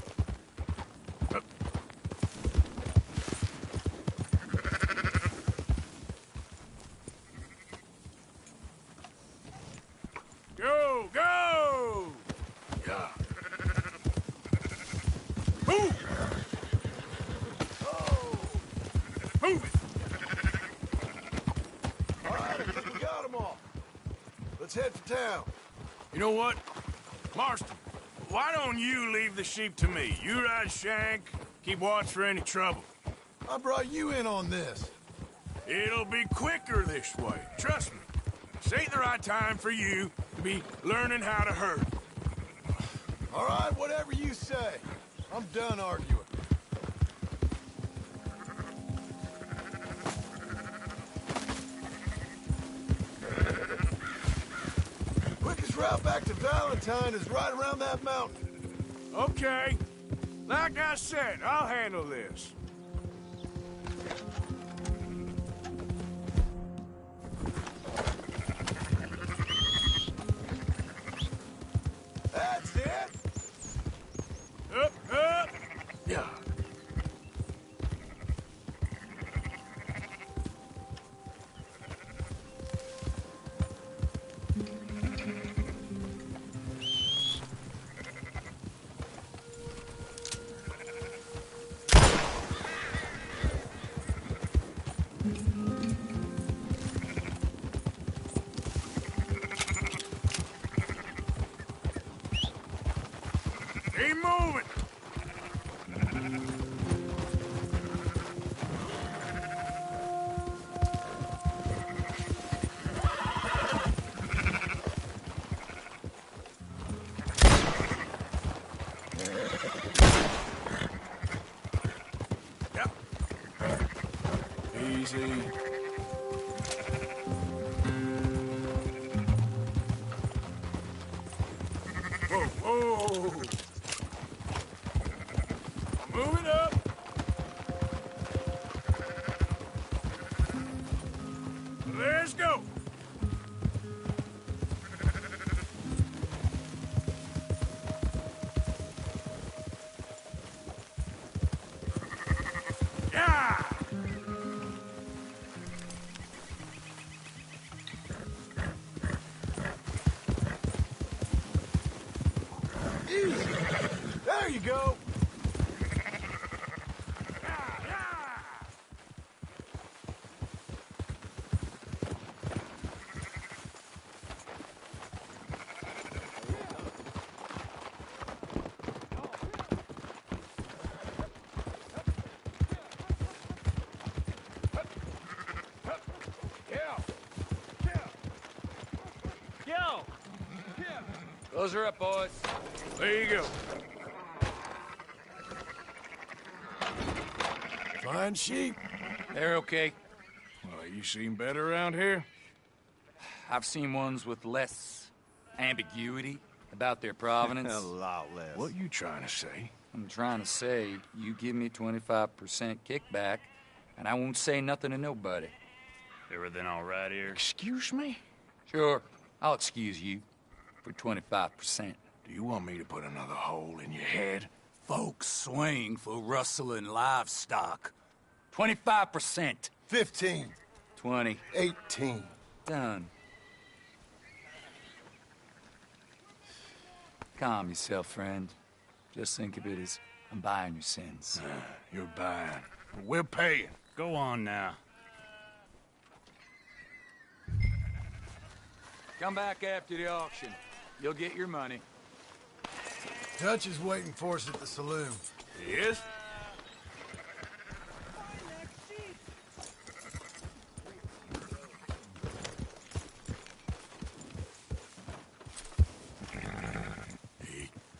[SPEAKER 1] Go, go! Yeah. Move!
[SPEAKER 9] Oh!
[SPEAKER 1] Move it!
[SPEAKER 9] All right, I think we got them all. Let's head for town.
[SPEAKER 1] You know what? Marston, why don't you leave the sheep to me? You ride Shank, keep watch for any trouble.
[SPEAKER 9] I brought you in on this.
[SPEAKER 1] It'll be quicker this way, trust me. This ain't the right time for you to be learning how to herd.
[SPEAKER 9] All right, whatever you say. I'm done arguing. Quickest route back to Valentine is right around that mountain.
[SPEAKER 1] Okay. Like I said, I'll handle this.
[SPEAKER 9] That's it.
[SPEAKER 1] Up, up. Yeah. Keep moving. Yep. Easy. Whoa, whoa. Move it up. Let's go. Yeah.
[SPEAKER 9] Easy. There you go.
[SPEAKER 16] Yo!
[SPEAKER 3] Close her up, boys.
[SPEAKER 1] There you go.
[SPEAKER 9] Fine sheep.
[SPEAKER 13] They're okay.
[SPEAKER 1] Well, you seen better around here?
[SPEAKER 13] I've seen ones with less ambiguity about their provenance.
[SPEAKER 7] A lot less.
[SPEAKER 1] What you trying to say?
[SPEAKER 13] I'm trying to say, you give me 25% kickback, and I won't say nothing to nobody.
[SPEAKER 18] Everything all right here?
[SPEAKER 1] Excuse me?
[SPEAKER 13] Sure, I'll excuse you for 25%.
[SPEAKER 1] Do you want me to put another hole in your head?
[SPEAKER 3] Folks swing for rustling livestock.
[SPEAKER 13] 25%.
[SPEAKER 9] 15.
[SPEAKER 13] 20.
[SPEAKER 9] 18.
[SPEAKER 13] Done. Calm yourself, friend. Just think of it as I'm buying your sins.
[SPEAKER 1] You're buying. We're paying.
[SPEAKER 18] Go on now.
[SPEAKER 3] Come back after the auction. You'll get your money.
[SPEAKER 9] Dutch is waiting for us at the saloon.
[SPEAKER 1] Yes?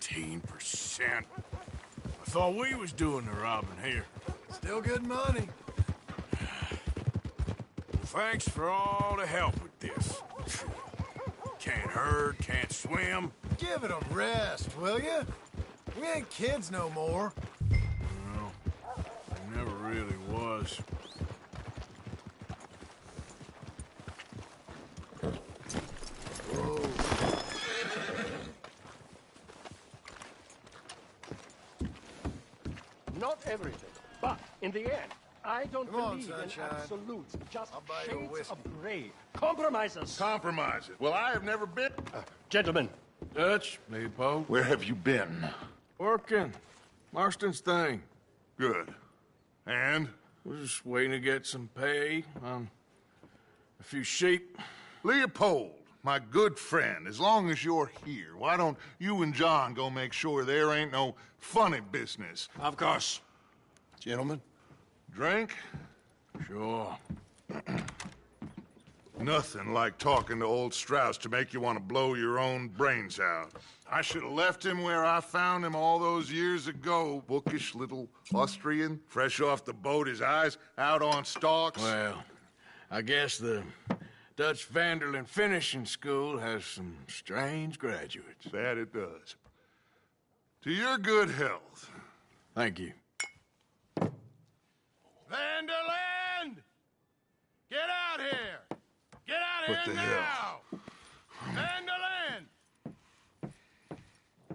[SPEAKER 1] $18%. I thought we was doing the robbing here.
[SPEAKER 9] Still good money.
[SPEAKER 1] Thanks for all the help with this. Can't herd, can't swim.
[SPEAKER 9] Give it a rest, will you? We ain't kids no more.
[SPEAKER 1] Well, I never really was.
[SPEAKER 12] Not everything, but in the end, I don't
[SPEAKER 9] Come on,
[SPEAKER 12] believe in
[SPEAKER 9] Sunshine.
[SPEAKER 12] absolutes. Just
[SPEAKER 9] I'll buy you a
[SPEAKER 12] shades
[SPEAKER 9] whiskey.
[SPEAKER 12] of gray. Compromises.
[SPEAKER 19] Compromise it. Well, I have never been.
[SPEAKER 12] Gentlemen.
[SPEAKER 1] Dutch, me, Poe.
[SPEAKER 19] Where have you been?
[SPEAKER 1] Working. Marston's thing.
[SPEAKER 19] Good. And?
[SPEAKER 1] We're just waiting to get some pay on a few sheep.
[SPEAKER 19] Leopold, my good friend, as long as you're here, why don't you and John go make sure there ain't no funny business?
[SPEAKER 1] Of course.
[SPEAKER 19] Gentlemen, drink?
[SPEAKER 1] Sure.
[SPEAKER 19] Nothing like talking to old Strauss to make you want to blow your own brains out. I should have left him where I found him all those years ago. Bookish little Austrian, fresh off the boat, his eyes out on stalks.
[SPEAKER 1] Well, I guess the Dutch Vanderlyn Finishing School has some strange graduates.
[SPEAKER 19] That it does. To your good health.
[SPEAKER 1] Thank you.
[SPEAKER 9] Vanderland! Get out here! Get out
[SPEAKER 19] What
[SPEAKER 9] here
[SPEAKER 19] the
[SPEAKER 9] now! Vanderland!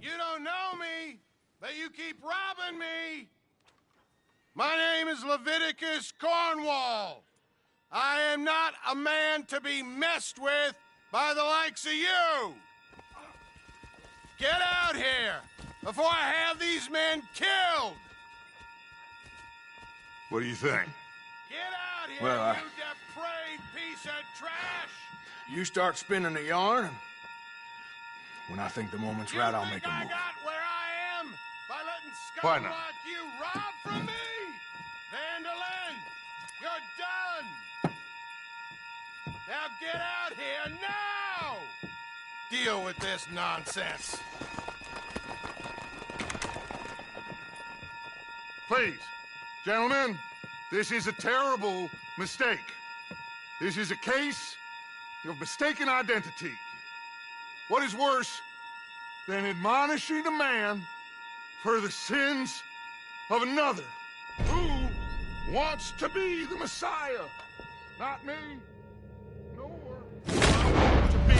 [SPEAKER 9] You don't know me, but you keep robbing me! My name is Leviticus Cornwall. I am not a man to be messed with by the likes of you! Get out here before I have these men killed!
[SPEAKER 19] What do you think?
[SPEAKER 9] Get out here,
[SPEAKER 11] Well,
[SPEAKER 9] you depraved piece of trash!
[SPEAKER 11] You start spinning the yarn, and when I think the moment's right, I'll make a
[SPEAKER 9] I
[SPEAKER 11] move.
[SPEAKER 9] got where I am by letting
[SPEAKER 19] Why
[SPEAKER 9] scum
[SPEAKER 19] not?
[SPEAKER 9] like you rob from me! Vanderland, you're done! Now get out here now! Deal with this nonsense.
[SPEAKER 19] Please, gentlemen, this is a terrible mistake. This is a case of mistaken identity. What is worse than admonishing a man for the sins of another who wants to be the Messiah? Not me, nor I want to be.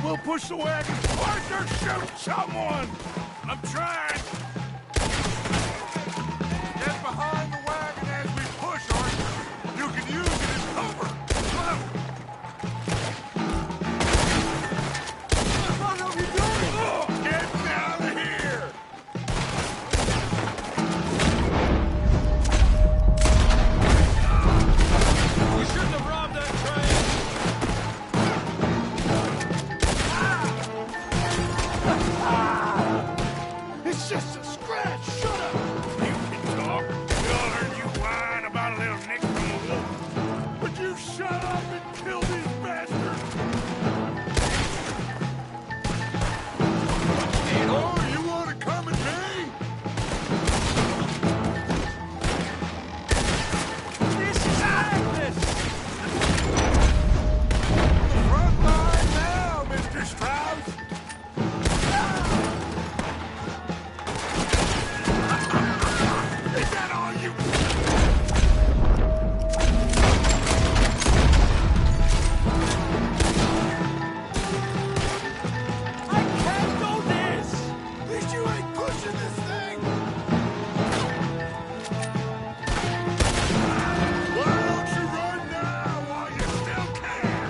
[SPEAKER 19] We'll push the wagon. Arthur, shoot someone! I'm trying! Get behind the wagon as we push, Arthur. You can use it as cover. What are you doing? Oh, get out of here!
[SPEAKER 8] You shouldn't have robbed that train!
[SPEAKER 19] It's just a scratch. Shut up.
[SPEAKER 1] You can talk. We all heard you whine about a little nick from the wolf.
[SPEAKER 19] Would you shut up and kill these bastards? Oh, you want to come at me?
[SPEAKER 8] This is madness!
[SPEAKER 19] Front line now, Mr. Strauss. Is that all you?
[SPEAKER 8] I can't do this!
[SPEAKER 9] At least you ain't pushing this thing!
[SPEAKER 19] Why don't you run now while you still can?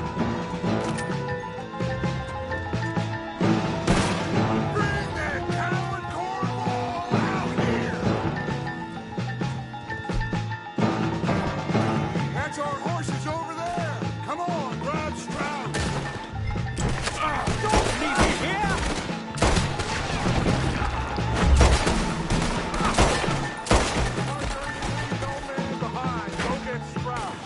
[SPEAKER 19] Bring that coward Cornwall out here! That's our horses over there! Come on, grab Strauss!
[SPEAKER 8] Don't leave me here!
[SPEAKER 19] No man behind. Go get Strauss.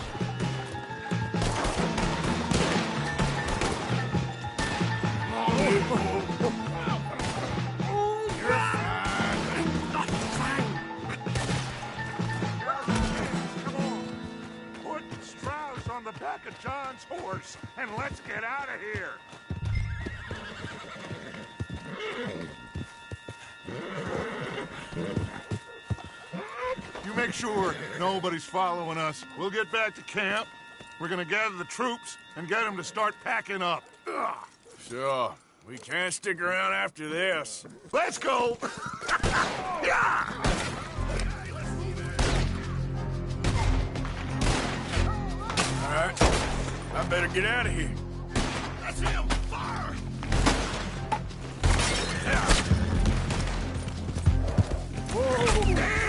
[SPEAKER 19] Come on. Put Strauss on the back of John's horse and let's get out of here. make sure nobody's following us. We'll get back to camp. We're gonna gather the troops and get them to start packing up. Ugh.
[SPEAKER 1] Sure. We can't stick around after this.
[SPEAKER 19] Let's go! Yeah!
[SPEAKER 1] All right. I better get out of here.
[SPEAKER 19] That's him! Fire!
[SPEAKER 1] Yeah. Whoa! Yeah.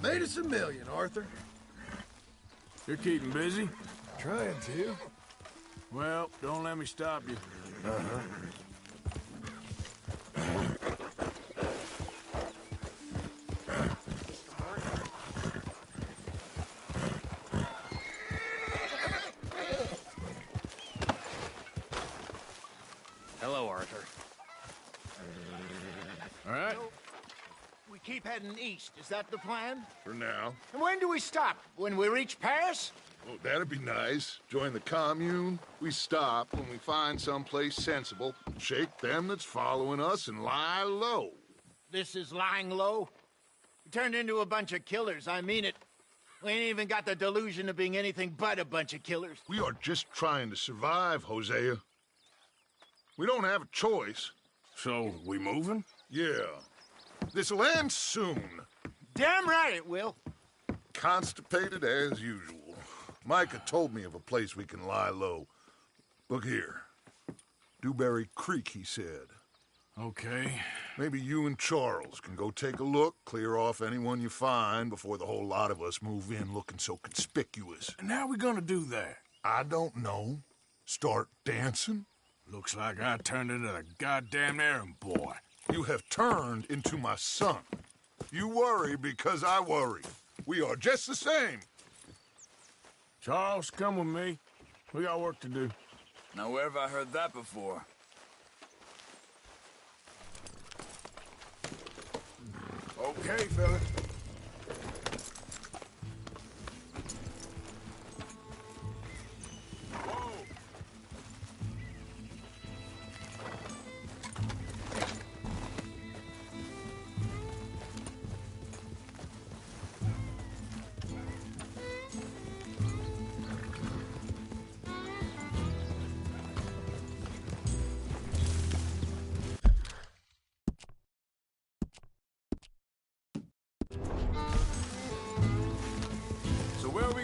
[SPEAKER 9] Made us $1 million, Arthur.
[SPEAKER 1] You're keeping busy?
[SPEAKER 9] Trying to.
[SPEAKER 1] Well, don't let me stop you.
[SPEAKER 13] Hello, Arthur.
[SPEAKER 12] All right. So, we keep heading east. Is that the plan?
[SPEAKER 19] For now.
[SPEAKER 12] And when do we stop? When we reach Paris?
[SPEAKER 19] Oh, that'd be nice. Join the commune. We stop when we find someplace sensible. Shake them that's following us and lie low.
[SPEAKER 12] This is lying low? We turned into a bunch of killers, I mean it. We ain't even got the delusion of being anything but a bunch of killers.
[SPEAKER 19] We are just trying to survive, Hosea. We don't have a choice.
[SPEAKER 1] So, we moving?
[SPEAKER 19] Yeah. This'll end soon.
[SPEAKER 12] Damn right it will.
[SPEAKER 19] Constipated as usual. Micah told me of a place we can lie low. Look here. Dewberry Creek, he said.
[SPEAKER 1] Okay.
[SPEAKER 19] Maybe you and Charles can go take a look, clear off anyone you find before the whole lot of us move in looking so conspicuous.
[SPEAKER 1] And how we gonna do that?
[SPEAKER 19] I don't know. Start dancing?
[SPEAKER 1] Looks like I turned into the goddamn errand boy.
[SPEAKER 19] You have turned into my son. You worry because I worry. We are just the same.
[SPEAKER 1] Charles, come with me. We got work to do.
[SPEAKER 3] Now, where have I heard that before?
[SPEAKER 1] Okay, fella.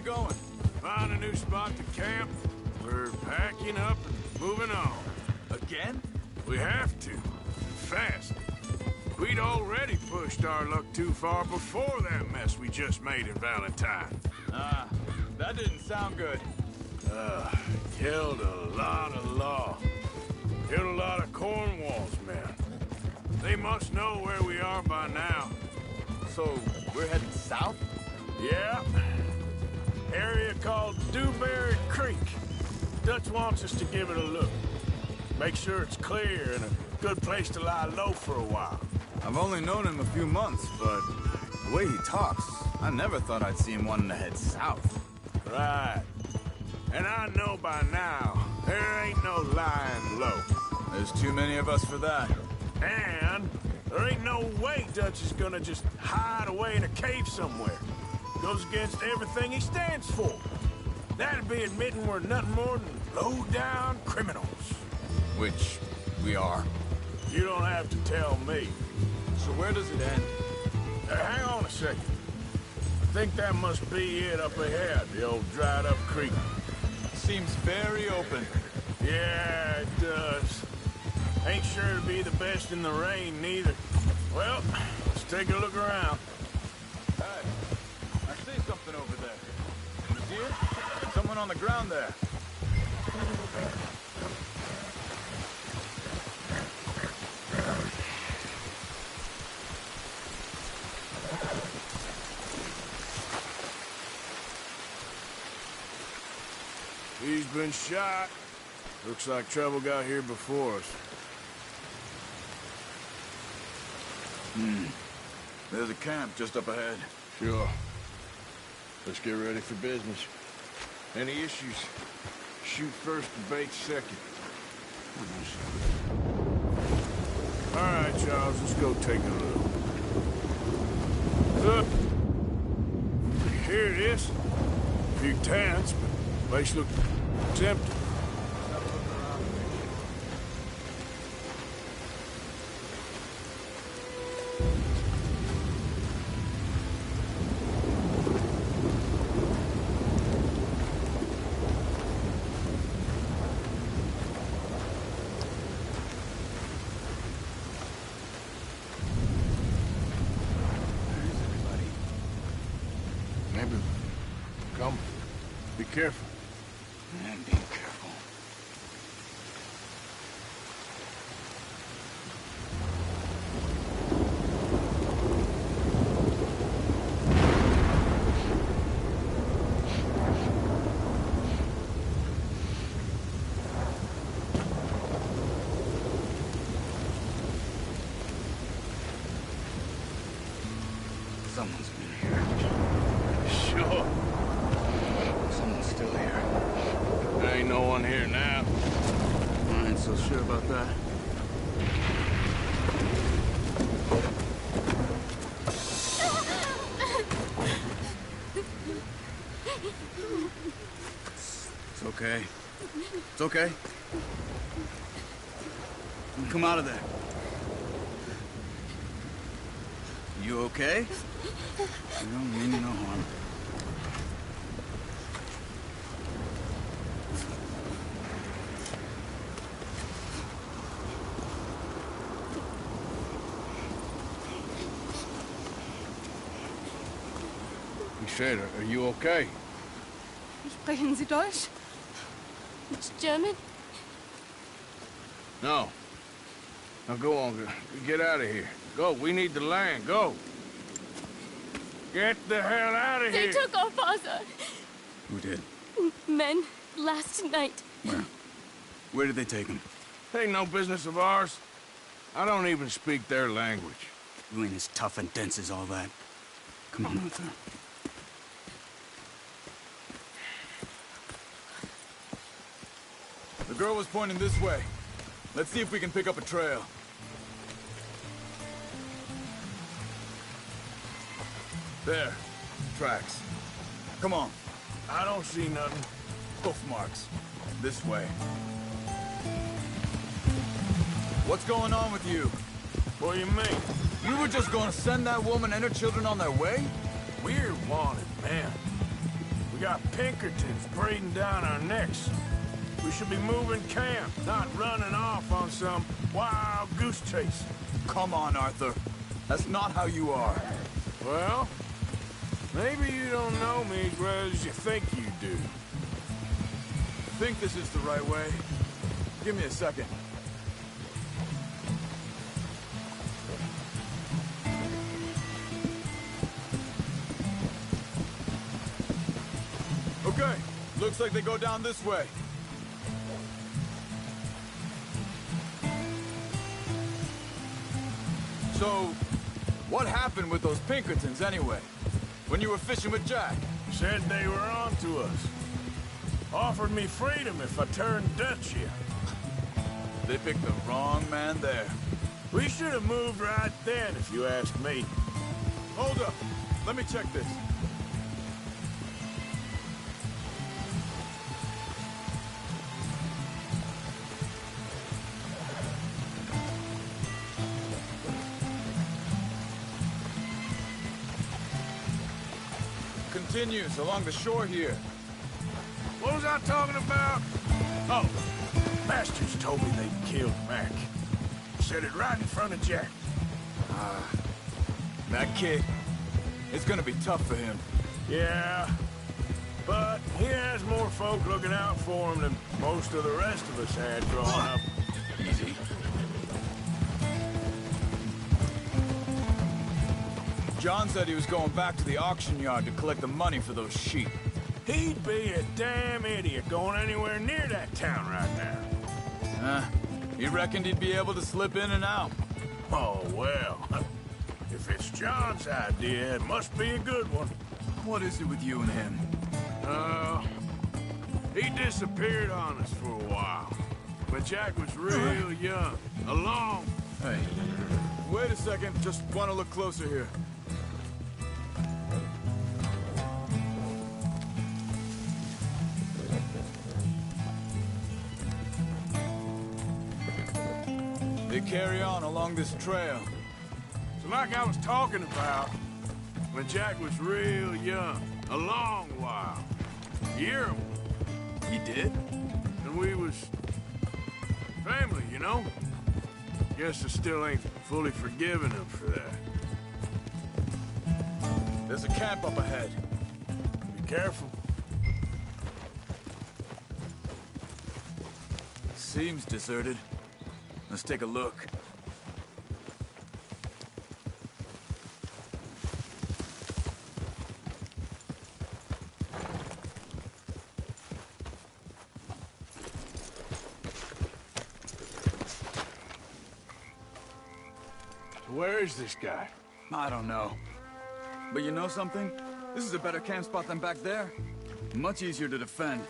[SPEAKER 3] Going?
[SPEAKER 1] Find a new spot to camp. We're packing up and moving on.
[SPEAKER 3] Again?
[SPEAKER 1] We have to. Fast. We'd already pushed our luck too far before that mess we just made in Valentine.
[SPEAKER 3] That didn't sound good.
[SPEAKER 1] Killed a lot of law. Killed a lot of Cornwall's men. They must know where we are by now.
[SPEAKER 3] So, we're heading south?
[SPEAKER 1] Yeah. Area called Dewberry Creek. Dutch wants us to give it a look. Make sure it's clear and a good place to lie low for a while.
[SPEAKER 3] I've only known him a few months, but the way he talks, I never thought I'd see him wanting to head south.
[SPEAKER 1] Right. And I know by now, there ain't no lying low.
[SPEAKER 3] There's too many of us for that.
[SPEAKER 1] And there ain't no way Dutch is gonna just hide away in a cave somewhere. Goes against everything he stands for. That'd be admitting we're nothing more than low-down criminals.
[SPEAKER 3] Which we are.
[SPEAKER 1] You don't have to tell me.
[SPEAKER 3] So where does it end?
[SPEAKER 1] Hang on a second. I think that must be it up ahead, the old dried-up creek.
[SPEAKER 3] Seems very open.
[SPEAKER 1] Yeah, it does. Ain't sure to be the best in the rain, neither. Well, let's take a look around.
[SPEAKER 3] Hey. I see something over there. You see it? There's someone on the ground there.
[SPEAKER 1] He's been shot. Looks like trouble got here before us.
[SPEAKER 3] There's a camp just up ahead.
[SPEAKER 1] Sure. Let's get ready for business. Any issues? Shoot first and bait second. All right, Charles, let's go take a look. Look. Here it is. A few tents, but the place looks empty. Come. Be careful.
[SPEAKER 3] And be careful.
[SPEAKER 11] Someone's been here.
[SPEAKER 1] Sure. Someone's still here. There ain't no one here now.
[SPEAKER 11] I ain't so sure about that. It's okay. It's okay. Come out of there. You okay? I don't mean you no harm.
[SPEAKER 1] He said, are you okay?
[SPEAKER 2] Sprechen Sie Deutsch? German?
[SPEAKER 1] No. Now go on, get out of here. Go, we need the land, go. Get the hell out of here!
[SPEAKER 2] They took our father.
[SPEAKER 11] Who did?
[SPEAKER 2] Men, last night.
[SPEAKER 11] Where? Where did they take him?
[SPEAKER 1] Ain't no business of ours. I don't even speak their language.
[SPEAKER 11] You ain't as tough and dense as all that. Come on, Arthur.
[SPEAKER 8] The girl was pointing this way. Let's see if we can pick up a trail. There. Tracks. Come on.
[SPEAKER 1] I don't see nothing.
[SPEAKER 8] Hoof marks. This way. What's going on with you?
[SPEAKER 1] What do you mean?
[SPEAKER 8] You were just gonna send that woman and her children on their way?
[SPEAKER 1] We're wanted, man. We got Pinkertons breathing down our necks. We should be moving camp, not running off on some wild goose chase.
[SPEAKER 8] Come on, Arthur. That's not how you are.
[SPEAKER 1] Well, maybe you don't know me as well as you think you do.
[SPEAKER 8] Think this is the right way? Give me a second. Okay, looks like they go down this way. So, what happened with those Pinkertons anyway? When you were fishing with Jack?
[SPEAKER 1] Said they were on to us. Offered me freedom if I turned Dutch here.
[SPEAKER 8] They picked the wrong man there.
[SPEAKER 1] We should have moved right then, if you ask me.
[SPEAKER 8] Hold up. Let me check this. Continues along the shore here.
[SPEAKER 1] What was I talking about? Oh, Masters told me they'd killed Mac. Said it right in front of Jack.
[SPEAKER 8] That kid, it's gonna be tough for him.
[SPEAKER 1] Yeah, but he has more folk looking out for him than most of the rest of us had growing up.
[SPEAKER 8] Easy. John said he was going back to the auction yard to collect the money for those sheep.
[SPEAKER 1] He'd be a damn idiot going anywhere near that town right now.
[SPEAKER 8] He reckoned he'd be able to slip in and out.
[SPEAKER 1] Oh, well. If it's John's idea, it must be a good one.
[SPEAKER 8] What is it with you and him?
[SPEAKER 1] He disappeared on us for a while. When Jack was real young. A long...
[SPEAKER 8] Hey, wait a second. Just want to look closer here. They carry on along this trail.
[SPEAKER 1] So like I was talking about, when Jack was real young, a long while. A year or more.
[SPEAKER 8] He did?
[SPEAKER 1] And we was family, you know? Guess I still ain't fully forgiven him for that.
[SPEAKER 8] There's a camp up ahead.
[SPEAKER 1] Be careful.
[SPEAKER 8] Seems deserted. Let's take a look.
[SPEAKER 1] Where is this guy?
[SPEAKER 8] I don't know.
[SPEAKER 20] But you know something? This is a better camp spot than back there. Much easier to defend.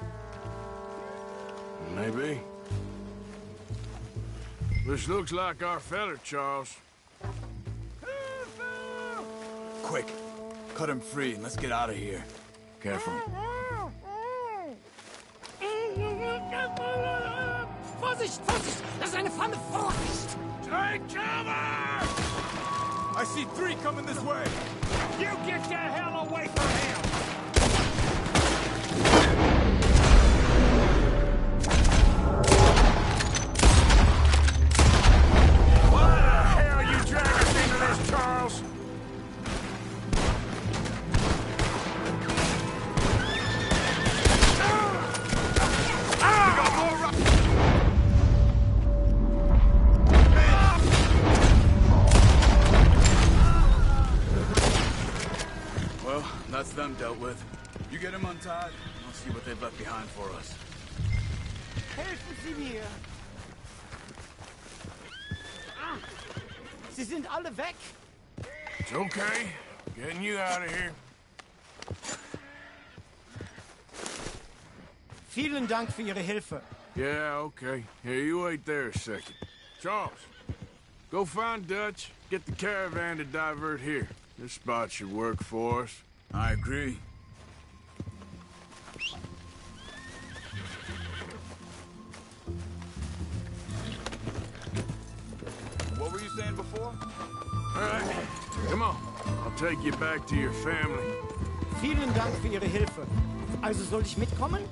[SPEAKER 1] Maybe. This looks like our feller, Charles.
[SPEAKER 20] Quick, cut him free and let's get out of here. Careful.
[SPEAKER 15] Vorsicht, Vorsicht! Das ist eine Pfanne! Vorsicht!
[SPEAKER 1] Take cover!
[SPEAKER 8] I see 3 coming this way!
[SPEAKER 16] You get the hell away from him!
[SPEAKER 1] Why the hell you drag us into this, Charles?
[SPEAKER 20] Well, that's them dealt with. You get them untied, and I'll see what they've left behind for us.
[SPEAKER 15] Helfen Sie mir! Sie sind alle weg!
[SPEAKER 1] It's okay. Getting you out of here.
[SPEAKER 15] Vielen Dank für Ihre Hilfe.
[SPEAKER 1] Yeah, okay. Here, you wait there a second. Charles, go find Dutch. Get the caravan to divert here. This spot should work for us.
[SPEAKER 20] I agree. What were you saying before?
[SPEAKER 1] All right, come on. I'll take you back to your family.
[SPEAKER 15] Vielen Dank für Ihre Hilfe. Also soll ich mitkommen?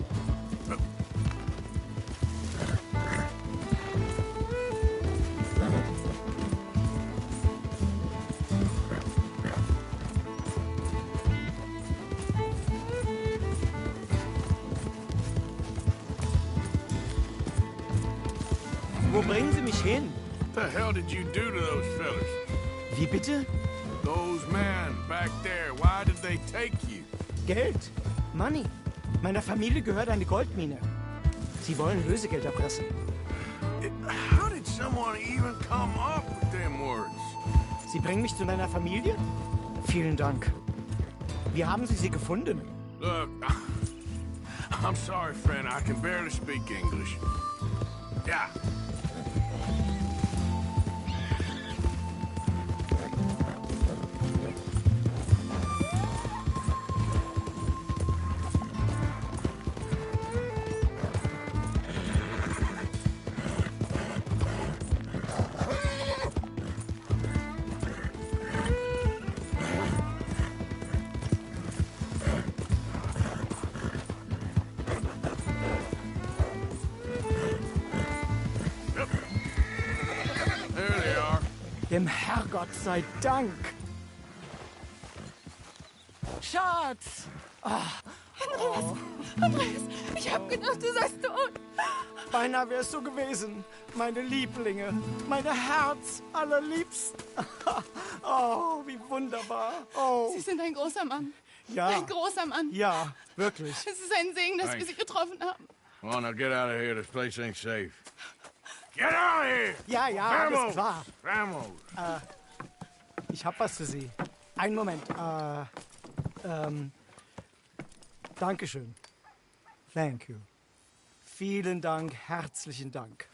[SPEAKER 15] Wo bringen Sie mich hin?
[SPEAKER 1] What the hell did you do to those fellas?
[SPEAKER 15] Wie bitte?
[SPEAKER 1] Those men back there, why did they take you?
[SPEAKER 15] Geld. Money. Meiner Familie gehört eine Goldmine. Sie wollen Lösegeld erpressen.
[SPEAKER 1] How did someone even come up with them words?
[SPEAKER 15] Sie bringen mich zu deiner Familie? Vielen Dank. Wie haben Sie sie gefunden?
[SPEAKER 1] Look, I'm sorry, friend. I can barely speak English. Yeah.
[SPEAKER 15] Dem Herrgott sei Dank. Schatz!
[SPEAKER 2] Andreas! Andreas! Ich hab gedacht, du seist tot!
[SPEAKER 15] Beinahe wär's so gewesen. Meine Lieblinge. Meine Herz allerliebst. Oh, wie wunderbar. Oh.
[SPEAKER 2] Sie sind ein großer Mann.
[SPEAKER 15] Ja.
[SPEAKER 2] Ein großer Mann.
[SPEAKER 15] Ja, wirklich.
[SPEAKER 2] Es ist ein Segen, dass wir Sie getroffen haben.
[SPEAKER 1] Come on, now get out of here. This place ain't safe. Get out of here!
[SPEAKER 15] Ja, ja,
[SPEAKER 1] Vamos!
[SPEAKER 15] alles klar.
[SPEAKER 1] Vamos!
[SPEAKER 15] Ich hab was für Sie. Einen Moment. Dankeschön. Thank you. Vielen Dank, herzlichen Dank.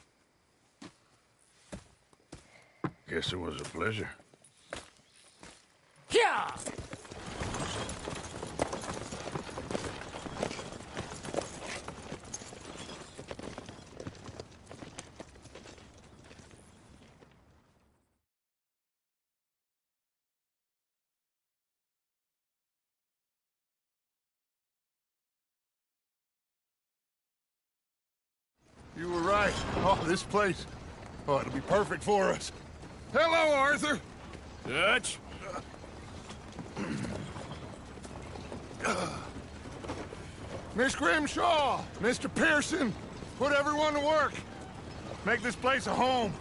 [SPEAKER 1] Guess it was a pleasure.
[SPEAKER 15] Ja!
[SPEAKER 19] You were right. Oh, this place. Oh, it'll be perfect for us. Hello, Arthur.
[SPEAKER 1] Dutch?
[SPEAKER 19] Miss Grimshaw, Mr. Pearson, put everyone to work. Make this place a home.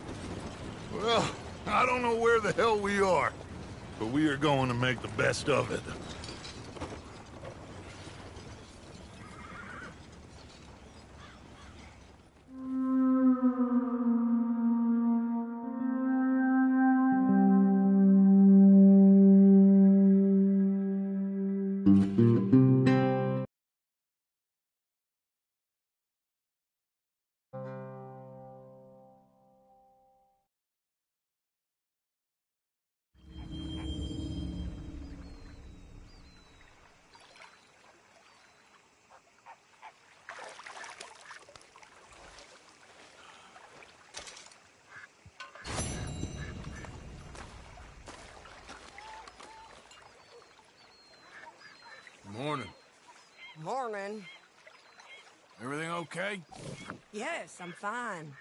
[SPEAKER 19] Well, I don't know where the hell we are, but we are going to make the best of it.
[SPEAKER 8] Morning.
[SPEAKER 2] Morning.
[SPEAKER 8] Everything okay?
[SPEAKER 2] Yes, I'm fine.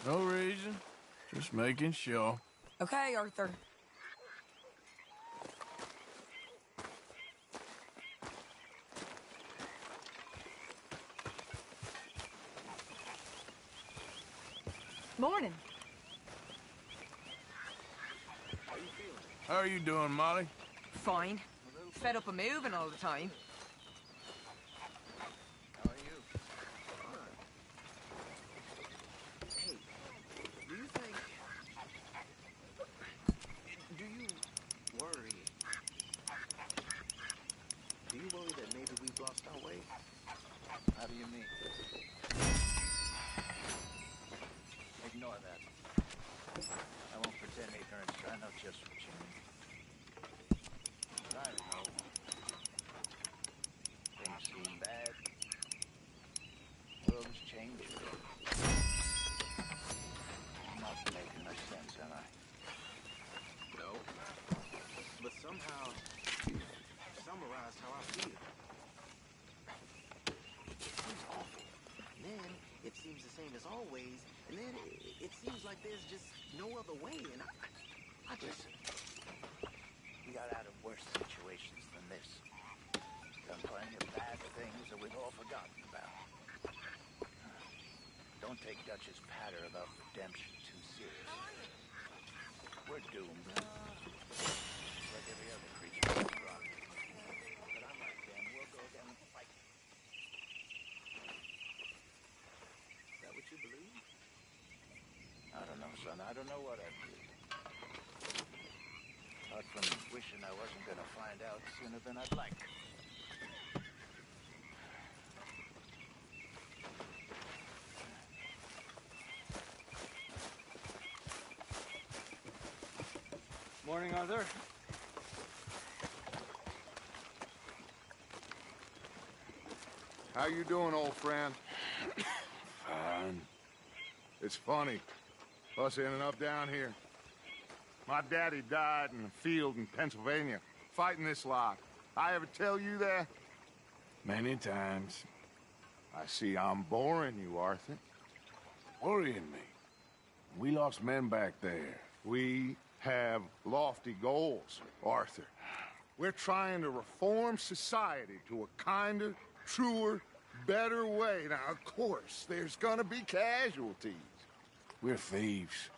[SPEAKER 8] No reason. Just making sure.
[SPEAKER 2] Okay, Arthur.
[SPEAKER 21] Morning.
[SPEAKER 8] How are you doing, Molly?
[SPEAKER 21] Fine. Fed up of moving all the time.
[SPEAKER 13] How are you? Hey, do you think... Do you worry? Do you worry that maybe we've lost our way? How do you mean? Ignore that. I won't pretend ignorance. I know just what you mean. But I don't know. Things seem bad. World is changing. I'm not making much sense, am I? No. But somehow, summarize how I feel. It seems awful. And then it seems the same as always. And then it seems like there's just no other way. And I just... We got out of worse situations than this. Done plenty of bad things that we've all forgotten about. Don't take Dutch's patter about redemption too seriously. We're doomed. Like every other creature on this rock. But I'm like them. We'll go down and fight. Is that what you believe? I don't know, son. I don't know what I believe. Apart from wishing I wasn't gonna find out sooner than I'd like.
[SPEAKER 14] Morning, Arthur.
[SPEAKER 19] How you doing, old friend?
[SPEAKER 8] Fine.
[SPEAKER 19] It's funny, us ending up down here. My daddy died in a field in Pennsylvania, fighting this lot. I ever tell you that?
[SPEAKER 8] Many times.
[SPEAKER 19] I see I'm boring you, Arthur.
[SPEAKER 8] Worrying me. We lost men back there.
[SPEAKER 19] We have lofty goals, Arthur. We're trying to reform society to a kinder, truer, better way. Now, of course, there's gonna be casualties.
[SPEAKER 8] We're thieves.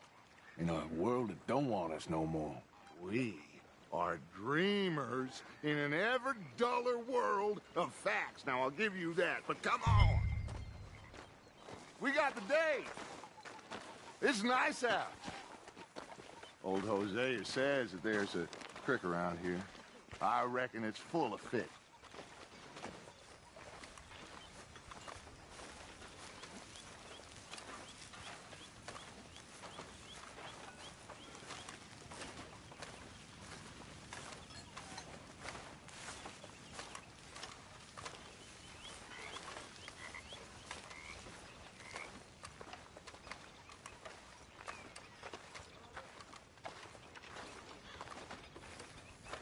[SPEAKER 8] In a world that don't want us no more.
[SPEAKER 19] We are dreamers in an ever duller world of facts. Now, I'll give you that, but come on. We got the day. It's nice out. Old Hosea says that there's a creek around here. I reckon it's full of fish.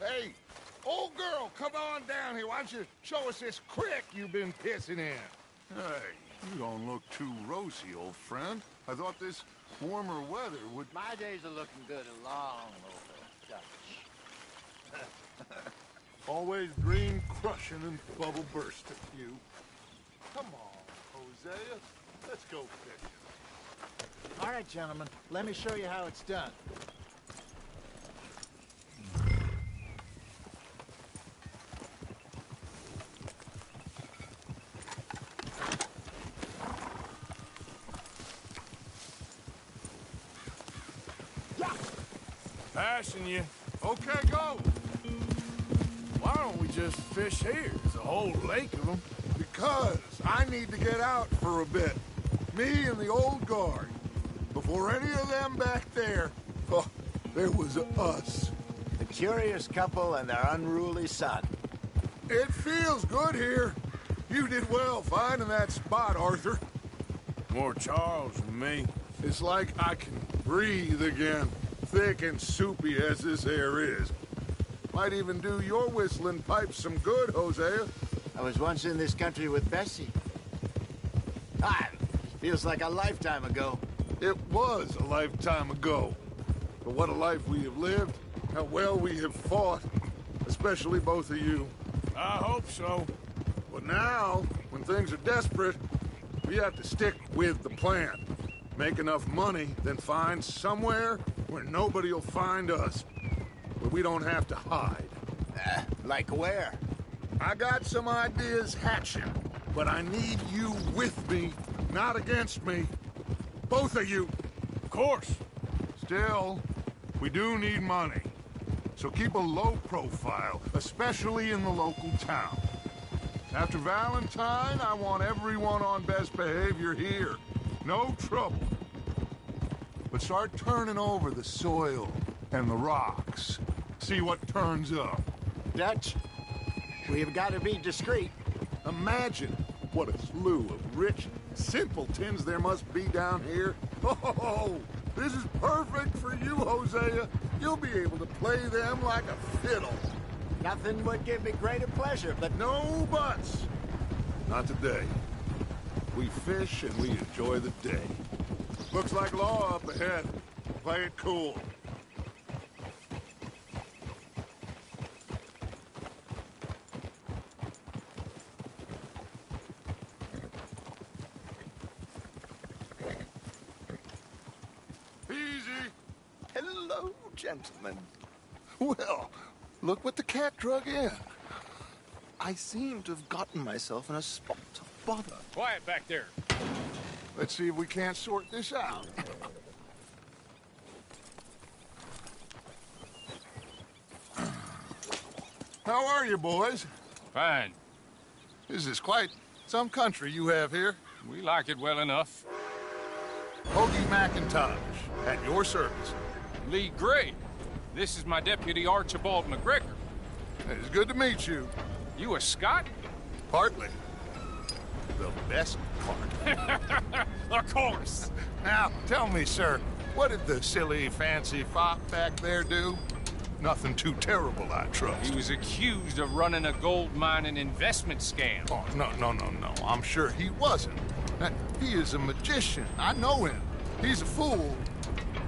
[SPEAKER 19] Hey, old girl, come on down here. Why don't you show us this creek you've been pissing in?
[SPEAKER 22] Hey, you don't look too rosy, old friend. I thought this warmer weather would...
[SPEAKER 12] My days are looking good along over Dutch.
[SPEAKER 22] Always dream crushing and bubble bursting, you. Come on, Hosea. Let's go fishing.
[SPEAKER 12] All right, gentlemen. Let me show you how it's done.
[SPEAKER 8] Passing you.
[SPEAKER 22] Okay, go.
[SPEAKER 1] Why don't we just fish here? There's a whole lake of them.
[SPEAKER 22] Because I need to get out for a bit. Me and the old guard. Before any of them back there, oh, there was us.
[SPEAKER 12] The curious couple and their unruly son.
[SPEAKER 22] It feels good here. You did well finding that spot, Arthur.
[SPEAKER 1] More Charles than me.
[SPEAKER 22] It's like I can breathe again, thick and soupy as this air is. Might even do your whistling pipes some good, Hosea.
[SPEAKER 12] I was once in this country with Bessie. Ah, feels like a lifetime ago.
[SPEAKER 22] It was a lifetime ago. But what a life we have lived. How well we have fought. Especially both of you.
[SPEAKER 1] I hope so.
[SPEAKER 22] But now, when things are desperate, we have to stick with the plan. Make enough money, then find somewhere where nobody will find us. Where we don't have to hide.
[SPEAKER 12] Like where?
[SPEAKER 22] I got some ideas hatching, but I need you with me, not against me. Both of you.
[SPEAKER 1] Of course.
[SPEAKER 22] Still, we do need money. So keep a low profile, especially in the local town. After Valentine, I want everyone on best behavior here. No trouble. But start turning over the soil and the rocks. See what turns up.
[SPEAKER 12] Dutch, we've got to be discreet.
[SPEAKER 22] Imagine what a slew of rich simpletons there must be down here. Oh, this is perfect for you, Hosea. You'll be able to play them like a fiddle.
[SPEAKER 12] Nothing would give me greater pleasure, but
[SPEAKER 22] no buts. Not today. We fish and we enjoy the day. Looks like law up ahead. Play it cool.
[SPEAKER 9] Hello, gentlemen. Well, look what the cat drug in. I seem to have gotten myself in a spot of bother.
[SPEAKER 1] Quiet back there.
[SPEAKER 22] Let's see if we can't sort this out. How are you, boys?
[SPEAKER 4] Fine.
[SPEAKER 22] This is quite some country you have here.
[SPEAKER 4] We like it well enough.
[SPEAKER 22] Hoagie McIntosh, at your service.
[SPEAKER 4] Lee Gray. This is my deputy Archibald McGregor.
[SPEAKER 22] It's good to meet you.
[SPEAKER 4] You a Scot?
[SPEAKER 22] Partly. The best part.
[SPEAKER 4] Of course.
[SPEAKER 22] Now, tell me, sir, what did the silly, fancy fop back there do? Nothing too terrible, I trust.
[SPEAKER 4] He was accused of running a gold mining investment scam.
[SPEAKER 22] Oh, no. I'm sure he wasn't. He is a magician. I know him. He's a fool,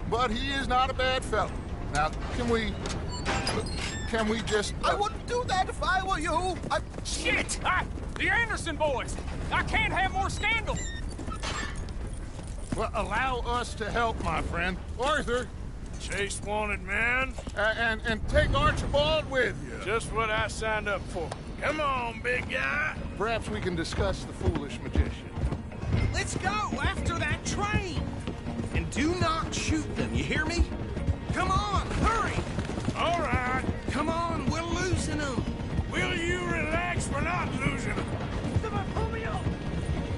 [SPEAKER 22] but he is not a bad fellow. Now, can we just...
[SPEAKER 9] I wouldn't do that if I were you.
[SPEAKER 4] Shit! The Anderson boys! I can't have more scandal!
[SPEAKER 22] Well, allow us to help, my friend. Arthur!
[SPEAKER 1] Chase wanted man.
[SPEAKER 22] And take Archibald with you.
[SPEAKER 1] Just what I signed up for. Come on, big guy.
[SPEAKER 22] Perhaps we can discuss the foolish magician.
[SPEAKER 5] Let's go after that train! And do not shoot them, you hear me? Come on, hurry!
[SPEAKER 1] All right.
[SPEAKER 5] Come on, we're losing them.
[SPEAKER 1] Will you relax? We're not losing them.
[SPEAKER 5] Someone pull me up!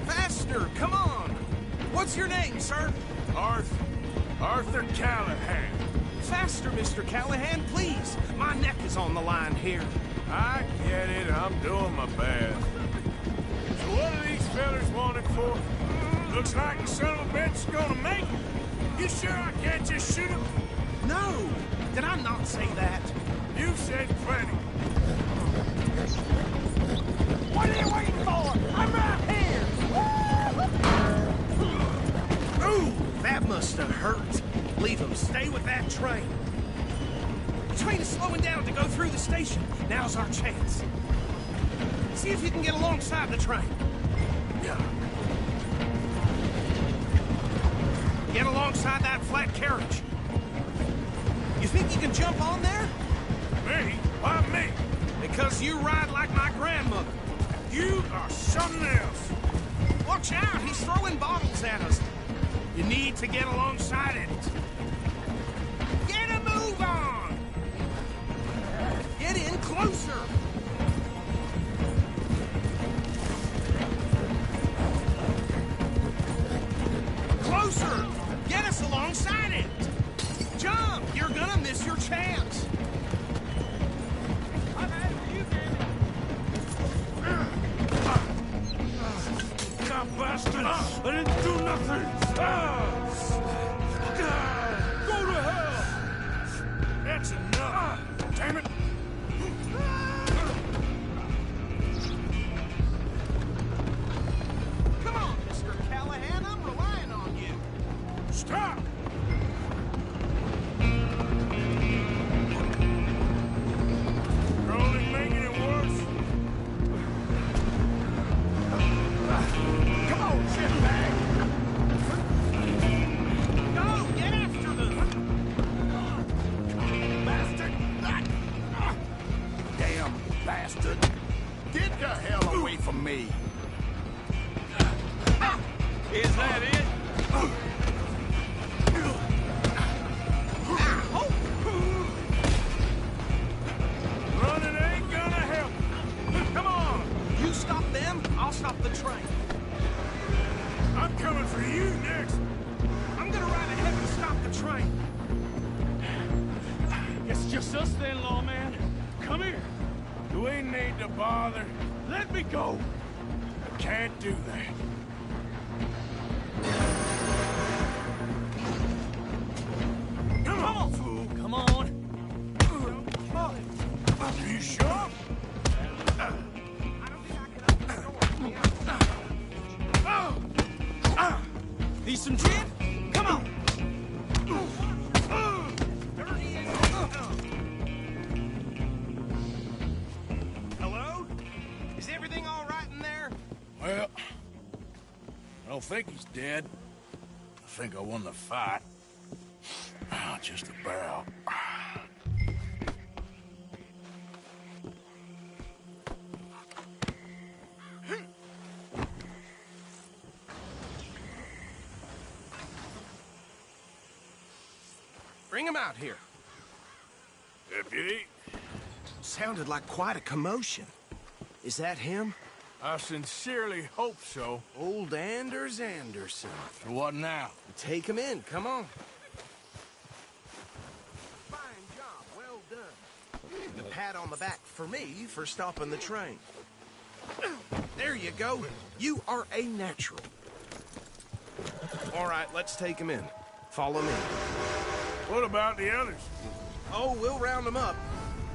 [SPEAKER 5] Faster, come on! What's your name, sir?
[SPEAKER 1] Arthur Callahan.
[SPEAKER 5] Faster, Mr. Callahan, please. My neck is on the line here.
[SPEAKER 1] I get it. I'm doing my best. So what are these fellas wanted for? Looks like the son of a bitch is gonna make it. You sure I can't just shoot him?
[SPEAKER 5] No! Did I not say that?
[SPEAKER 1] You said plenty.
[SPEAKER 5] What are you waiting for? I'm right here! Ooh, that must have hurt. Leave him. Stay with that train. The train is slowing down to go through the station. Now's our chance. See if you can get alongside the train. Get alongside that flat carriage. You think you can jump on there?
[SPEAKER 1] Me? Why me?
[SPEAKER 5] Because you ride like my grandmother.
[SPEAKER 1] You are something else.
[SPEAKER 5] Watch out, he's throwing bottles at us. You need to get alongside it. Get a move on! Get in closer! Fight it! Jump! You're gonna miss your chance!
[SPEAKER 16] I've had it for you, damn it!
[SPEAKER 1] God, bastard! I didn't do nothing! Go to hell! That's enough! Damn it!
[SPEAKER 5] Come on, Mr. Callahan, I'm relying on you.
[SPEAKER 1] Stop! You're only making it worse.
[SPEAKER 5] Come on, shitbag! Go, get after them! Bastard!
[SPEAKER 6] Damn bastard! Get the hell away from me!
[SPEAKER 16] Is that it?
[SPEAKER 1] Running ain't gonna help.
[SPEAKER 5] Come on! You stop them, I'll stop the train.
[SPEAKER 1] I'm coming for you next.
[SPEAKER 5] I'm gonna ride ahead and stop the train.
[SPEAKER 16] It's just us then, lawman. Come here.
[SPEAKER 1] You ain't need to bother.
[SPEAKER 16] Let me go.
[SPEAKER 1] I can't do that.
[SPEAKER 16] Come on, fool. Come on.
[SPEAKER 1] Are you sure?
[SPEAKER 5] Need some gin? Come on! Hello? Is everything all right in there?
[SPEAKER 1] Well, I don't think he's dead. I think I won the fight. Just about.
[SPEAKER 5] Bring him out here.
[SPEAKER 1] Deputy?
[SPEAKER 5] Sounded like quite a commotion. Is that him?
[SPEAKER 1] I sincerely hope so.
[SPEAKER 5] Old Anders Anderson.
[SPEAKER 1] So what now?
[SPEAKER 5] Take him in, come on. Fine job, well done. A pat on the back for me for stopping the train. There you go. You are a natural. All right, let's take him in. Follow me.
[SPEAKER 1] What about the others?
[SPEAKER 5] Oh, we'll round them up.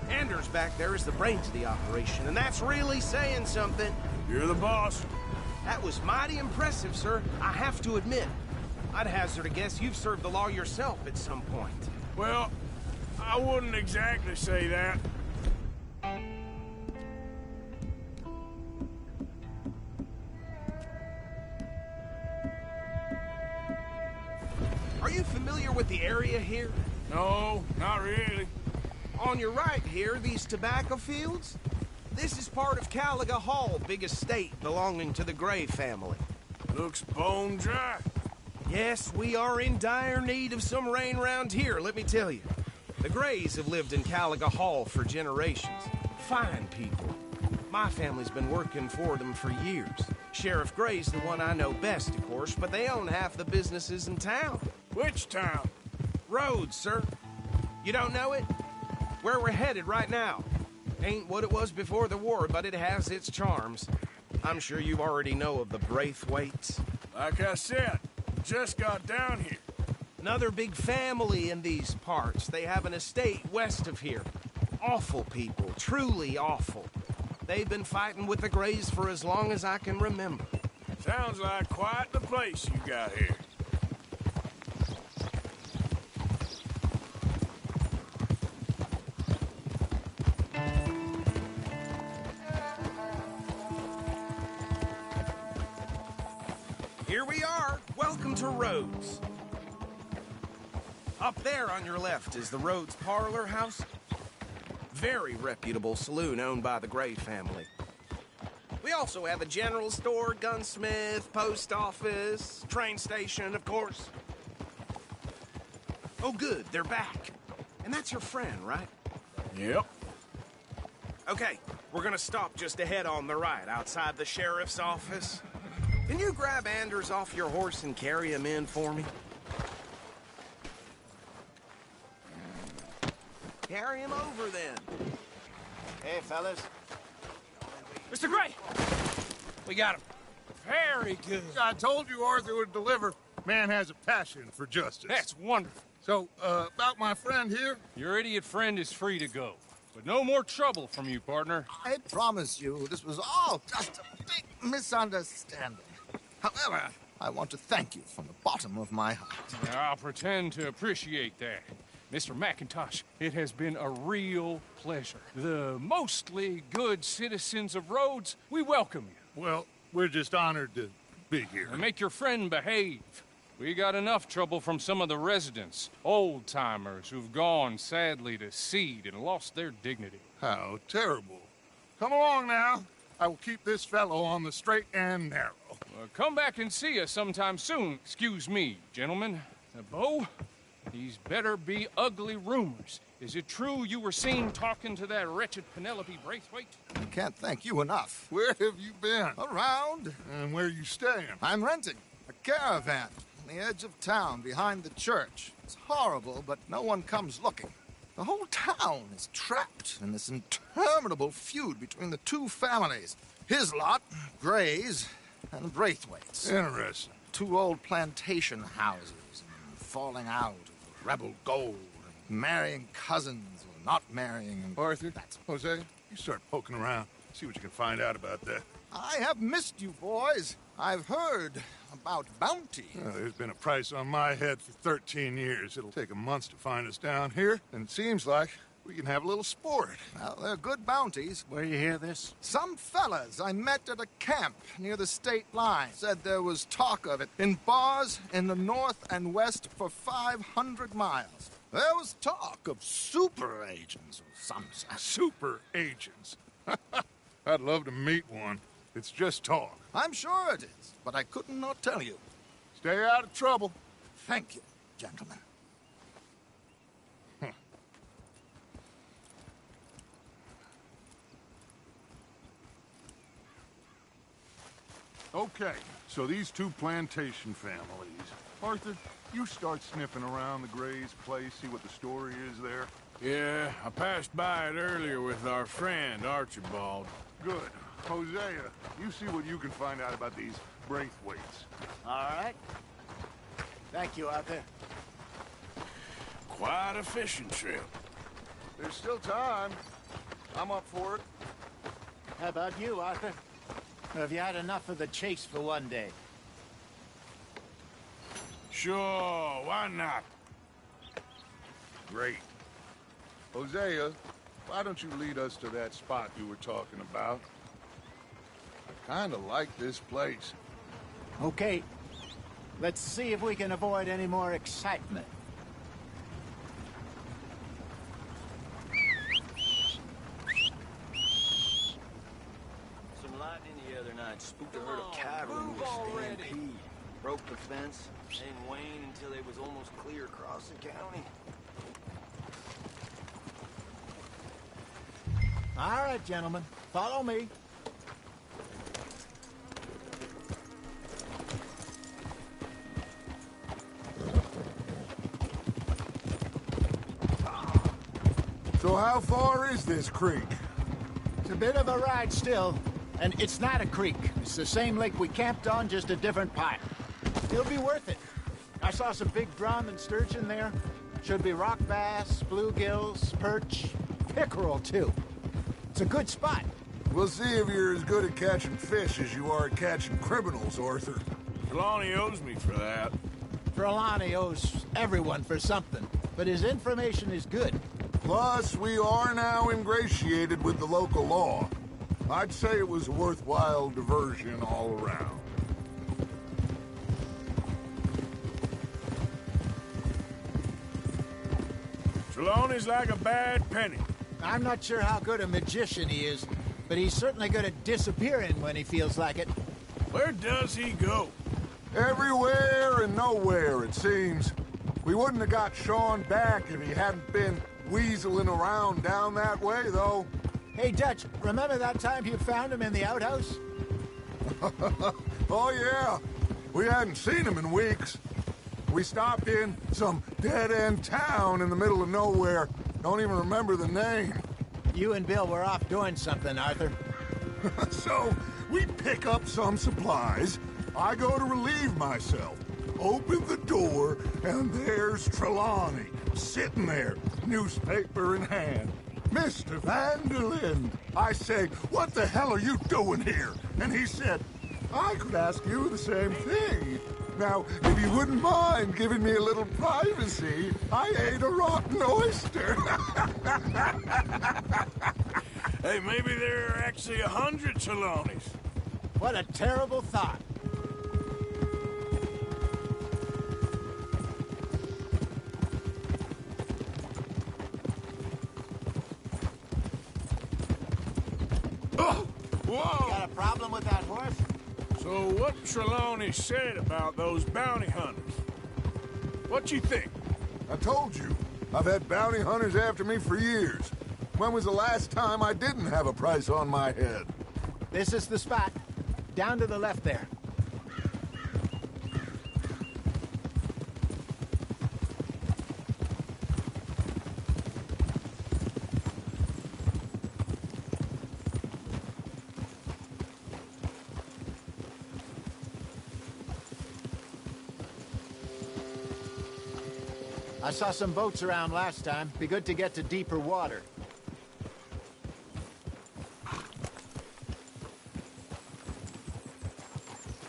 [SPEAKER 5] Anders back there is the brains of the operation, and that's really saying something.
[SPEAKER 1] You're the boss.
[SPEAKER 5] That was mighty impressive, sir. I have to admit. I'd hazard a guess you've served the law yourself at some point.
[SPEAKER 1] Well, I wouldn't exactly say that.
[SPEAKER 5] Are you familiar with the area here?
[SPEAKER 1] No, not really.
[SPEAKER 5] On your right here, these tobacco fields? This is part of Caliga Hall, big estate belonging to the Gray family.
[SPEAKER 1] Looks bone dry.
[SPEAKER 5] Yes, we are in dire need of some rain round here, let me tell you. The Grays have lived in Caliga Hall for generations. Fine people. My family's been working for them for years. Sheriff Gray's the one I know best, of course, but they own half the businesses in town.
[SPEAKER 1] Which town?
[SPEAKER 5] Rhodes, sir. You don't know it? Where we're headed right now. Ain't what it was before the war, but it has its charms. I'm sure you already know of the Braithwaites.
[SPEAKER 1] Like I said, just got down here.
[SPEAKER 5] Another big family in these parts. They have an estate west of here. Awful people, truly awful. They've been fighting with the Grays for as long as I can remember.
[SPEAKER 1] Sounds like quite the place you got here.
[SPEAKER 5] Here we are. Welcome to Rhodes. Up there on your left is the Rhodes Parlor House. Very reputable saloon owned by the Gray family. We also have a general store, gunsmith, post office, train station, of course. Oh, good, they're back. And that's your friend, right?
[SPEAKER 1] Yep.
[SPEAKER 5] Okay, we're gonna stop just ahead on the right, outside the sheriff's office. Can you grab Anders off your horse and carry him in for me?
[SPEAKER 13] Carry him over, then.
[SPEAKER 12] Hey, fellas.
[SPEAKER 4] Mr. Gray! We got him. Very good.
[SPEAKER 19] I told you Arthur would deliver. Man has a passion for justice.
[SPEAKER 4] That's wonderful.
[SPEAKER 19] So, about my friend here?
[SPEAKER 4] Your idiot friend is free to go. But no more trouble from you, partner.
[SPEAKER 10] I promise you, this was all just a big misunderstanding. However, I want to thank you from the bottom of my heart.
[SPEAKER 4] I'll pretend to appreciate that. Mr. McIntosh, it has been a real pleasure. The mostly good citizens of Rhodes, we welcome you.
[SPEAKER 19] Well, we're just honored to be here.
[SPEAKER 4] And make your friend behave. We got enough trouble from some of the residents, old-timers who've gone, sadly, to seed and lost their dignity.
[SPEAKER 19] How terrible. Come along now. I will keep this fellow on the straight and narrow.
[SPEAKER 4] Come back and see us sometime soon. Excuse me, gentlemen. Bo, these better be ugly rumors. Is it true you were seen talking to that wretched Penelope Braithwaite?
[SPEAKER 10] I can't thank you enough.
[SPEAKER 19] Where have you been?
[SPEAKER 10] Around.
[SPEAKER 19] And where are you staying?
[SPEAKER 10] I'm renting a caravan on the edge of town behind the church. It's horrible, but no one comes looking. The whole town is trapped in this interminable feud between the two families. His lot, Gray's, and Braithwaite's.
[SPEAKER 19] Interesting.
[SPEAKER 10] Two old plantation houses, falling out of rebel gold, marrying cousins or not marrying.
[SPEAKER 19] Arthur, Jose, you start poking around. See what you can find out about that.
[SPEAKER 10] I have missed you, boys. I've heard about bounty.
[SPEAKER 19] There's been a price on my head for 13 years. It'll take 'em months to find us down here, and it seems like we can have a little sport.
[SPEAKER 10] Well, they're good bounties.
[SPEAKER 12] Where you hear this?
[SPEAKER 10] Some fellas I met at a camp near the state line said there was talk of it in bars in the north and west for 500 miles. There was talk of super agents or some such.
[SPEAKER 19] Super agents? I'd love to meet one. It's just talk.
[SPEAKER 10] I'm sure it is, but I couldn't not tell you.
[SPEAKER 19] Stay out of trouble.
[SPEAKER 10] Thank you, gentlemen.
[SPEAKER 19] Okay, so these two plantation families. Arthur, you start sniffing around the Gray's place, see what the story is there.
[SPEAKER 11] Yeah, I passed by it earlier with our friend, Archibald.
[SPEAKER 19] Good. Hosea, you see what you can find out about these Braithwaites.
[SPEAKER 12] All right. Thank you, Arthur.
[SPEAKER 11] Quite a fishing trip.
[SPEAKER 19] There's still time. I'm up for it.
[SPEAKER 12] How about you, Arthur? Or have you had enough of the chase for one day?
[SPEAKER 11] Sure, why not?
[SPEAKER 19] Great. Hosea, why don't you lead us to that spot you were talking about? I kind of like this place.
[SPEAKER 12] Okay. Let's see if we can avoid any more excitement.
[SPEAKER 15] Some lightning the other night spooked a herd of cattle into a stampede. Broke the fence, didn't wane until they was almost clear across the county.
[SPEAKER 12] All right, gentlemen. Follow me.
[SPEAKER 19] So how far is this creek?
[SPEAKER 12] It's a bit of a ride still, and it's not a creek. It's the same lake we camped on, just a different part. It'll be worth it. I saw some big drum and sturgeon there. Should be rock bass, bluegills, perch, pickerel, too. It's a good spot.
[SPEAKER 19] We'll see if you're as good at catching fish as you are at catching criminals, Arthur.
[SPEAKER 11] Trelawney owes me for that.
[SPEAKER 12] Trelawney owes everyone for something, but his information is good.
[SPEAKER 19] Plus, we are now ingratiated with the local law. I'd say it was a worthwhile diversion all around.
[SPEAKER 11] Trelawney's like a bad penny.
[SPEAKER 12] I'm not sure how good a magician he is, but he's certainly good at disappearing when he feels like it.
[SPEAKER 11] Where does he go?
[SPEAKER 19] Everywhere and nowhere, it seems. We wouldn't have got Sean back if he hadn't been weaseling around down that way, though.
[SPEAKER 12] Hey, Dutch, remember that time you found him in the outhouse?
[SPEAKER 19] Oh, yeah. We hadn't seen him in weeks. We stopped in some dead-end town in the middle of nowhere,
[SPEAKER 22] Don't even remember the name.
[SPEAKER 12] You and Bill were off doing something, Arthur.
[SPEAKER 22] So, we pick up some supplies. I go to relieve myself. Open the door, and there's Trelawney, sitting there, newspaper in hand. Mr. Van der Linde. I say, what the hell are you doing here? And he said, I could ask you the same thing. Now, if you wouldn't mind giving me a little privacy, I ate a rotten oyster.
[SPEAKER 1] Hey, maybe there are actually 100 Trelawneys.
[SPEAKER 12] What a terrible thought.
[SPEAKER 1] Whoa!
[SPEAKER 12] Got a problem with that horse?
[SPEAKER 1] So what Trelawney said about those bounty hunters? What you think?
[SPEAKER 22] I told you. I've had bounty hunters after me for years. When was the last time I didn't have a price on my head?
[SPEAKER 12] This is the spot. Down to the left there. I saw some boats around last time. Be good to get to deeper water.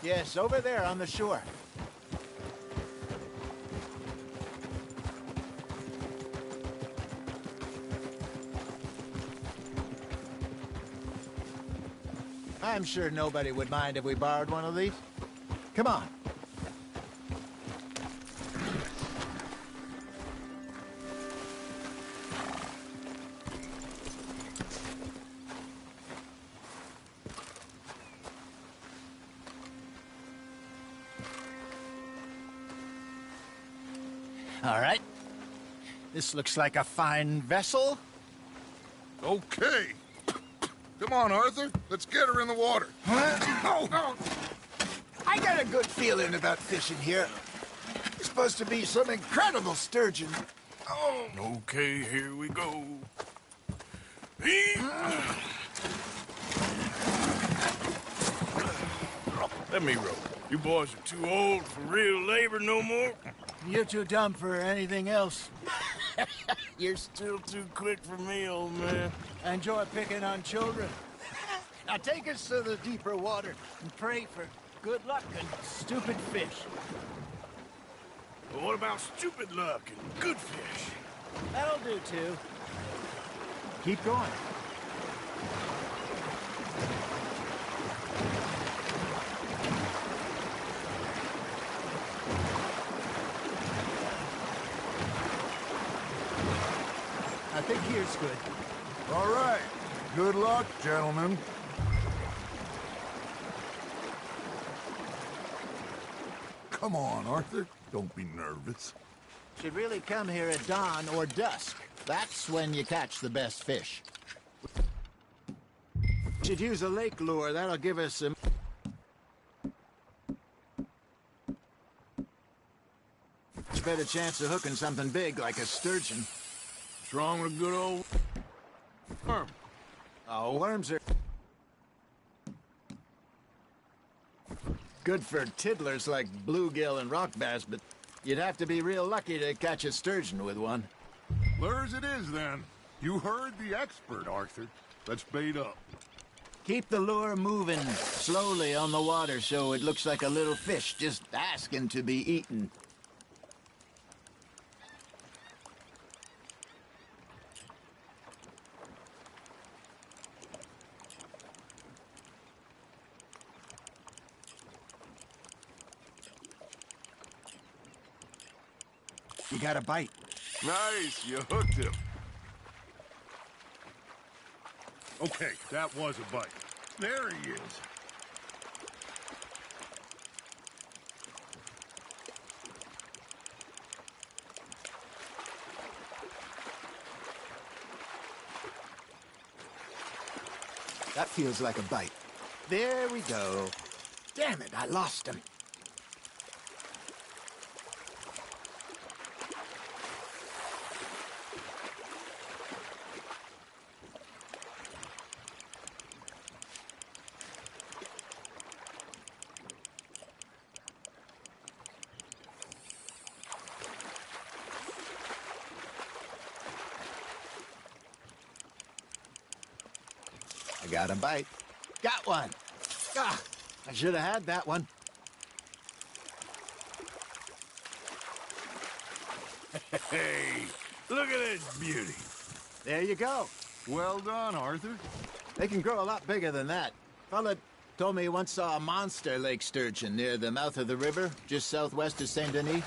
[SPEAKER 12] Yes, over there on the shore. I'm sure nobody would mind if we borrowed one of these. Come on. All right. This looks like a fine vessel.
[SPEAKER 22] Okay. Come on, Arthur. Let's get her in the water.
[SPEAKER 9] Oh. I got a good feeling about fishing here. It's supposed to be some incredible sturgeon. Oh.
[SPEAKER 1] Okay, here we go. Let me row. You boys are too old for real labor no more.
[SPEAKER 12] You're too dumb for anything else.
[SPEAKER 1] You're still too quick for me, old man.
[SPEAKER 12] I enjoy picking on children. Now take us to the deeper water and pray for good luck and stupid fish.
[SPEAKER 1] But what about stupid luck and good fish?
[SPEAKER 12] That'll do, too. Keep going. I think here's good.
[SPEAKER 22] All right. Good luck, gentlemen. Come on, Arthur. Don't be nervous.
[SPEAKER 12] Should really come here at dawn or dusk. That's when you catch the best fish. Should use a lake lure. That'll give us a much better chance of hooking something big like a sturgeon.
[SPEAKER 1] What's wrong with a good old worm?
[SPEAKER 12] Oh, worms are good for tiddlers like bluegill and rock bass, but you'd have to be real lucky to catch a sturgeon with one.
[SPEAKER 22] Lures it is, then. You heard the expert, Arthur. Let's bait up.
[SPEAKER 12] Keep the lure moving slowly on the water so it looks like a little fish just asking to be eaten. You got a bite.
[SPEAKER 22] Nice, you hooked him. Okay, that was a bite. There he is.
[SPEAKER 12] That feels like a bite. There we go. Damn it, I lost him. I got a bite. Got one. Ah, I should have had that one.
[SPEAKER 1] Hey, look at this beauty.
[SPEAKER 12] There you go.
[SPEAKER 22] Well done, Arthur.
[SPEAKER 12] They can grow a lot bigger than that. Fella told me he once saw a monster lake sturgeon near the mouth of the river, just southwest of Saint Denis.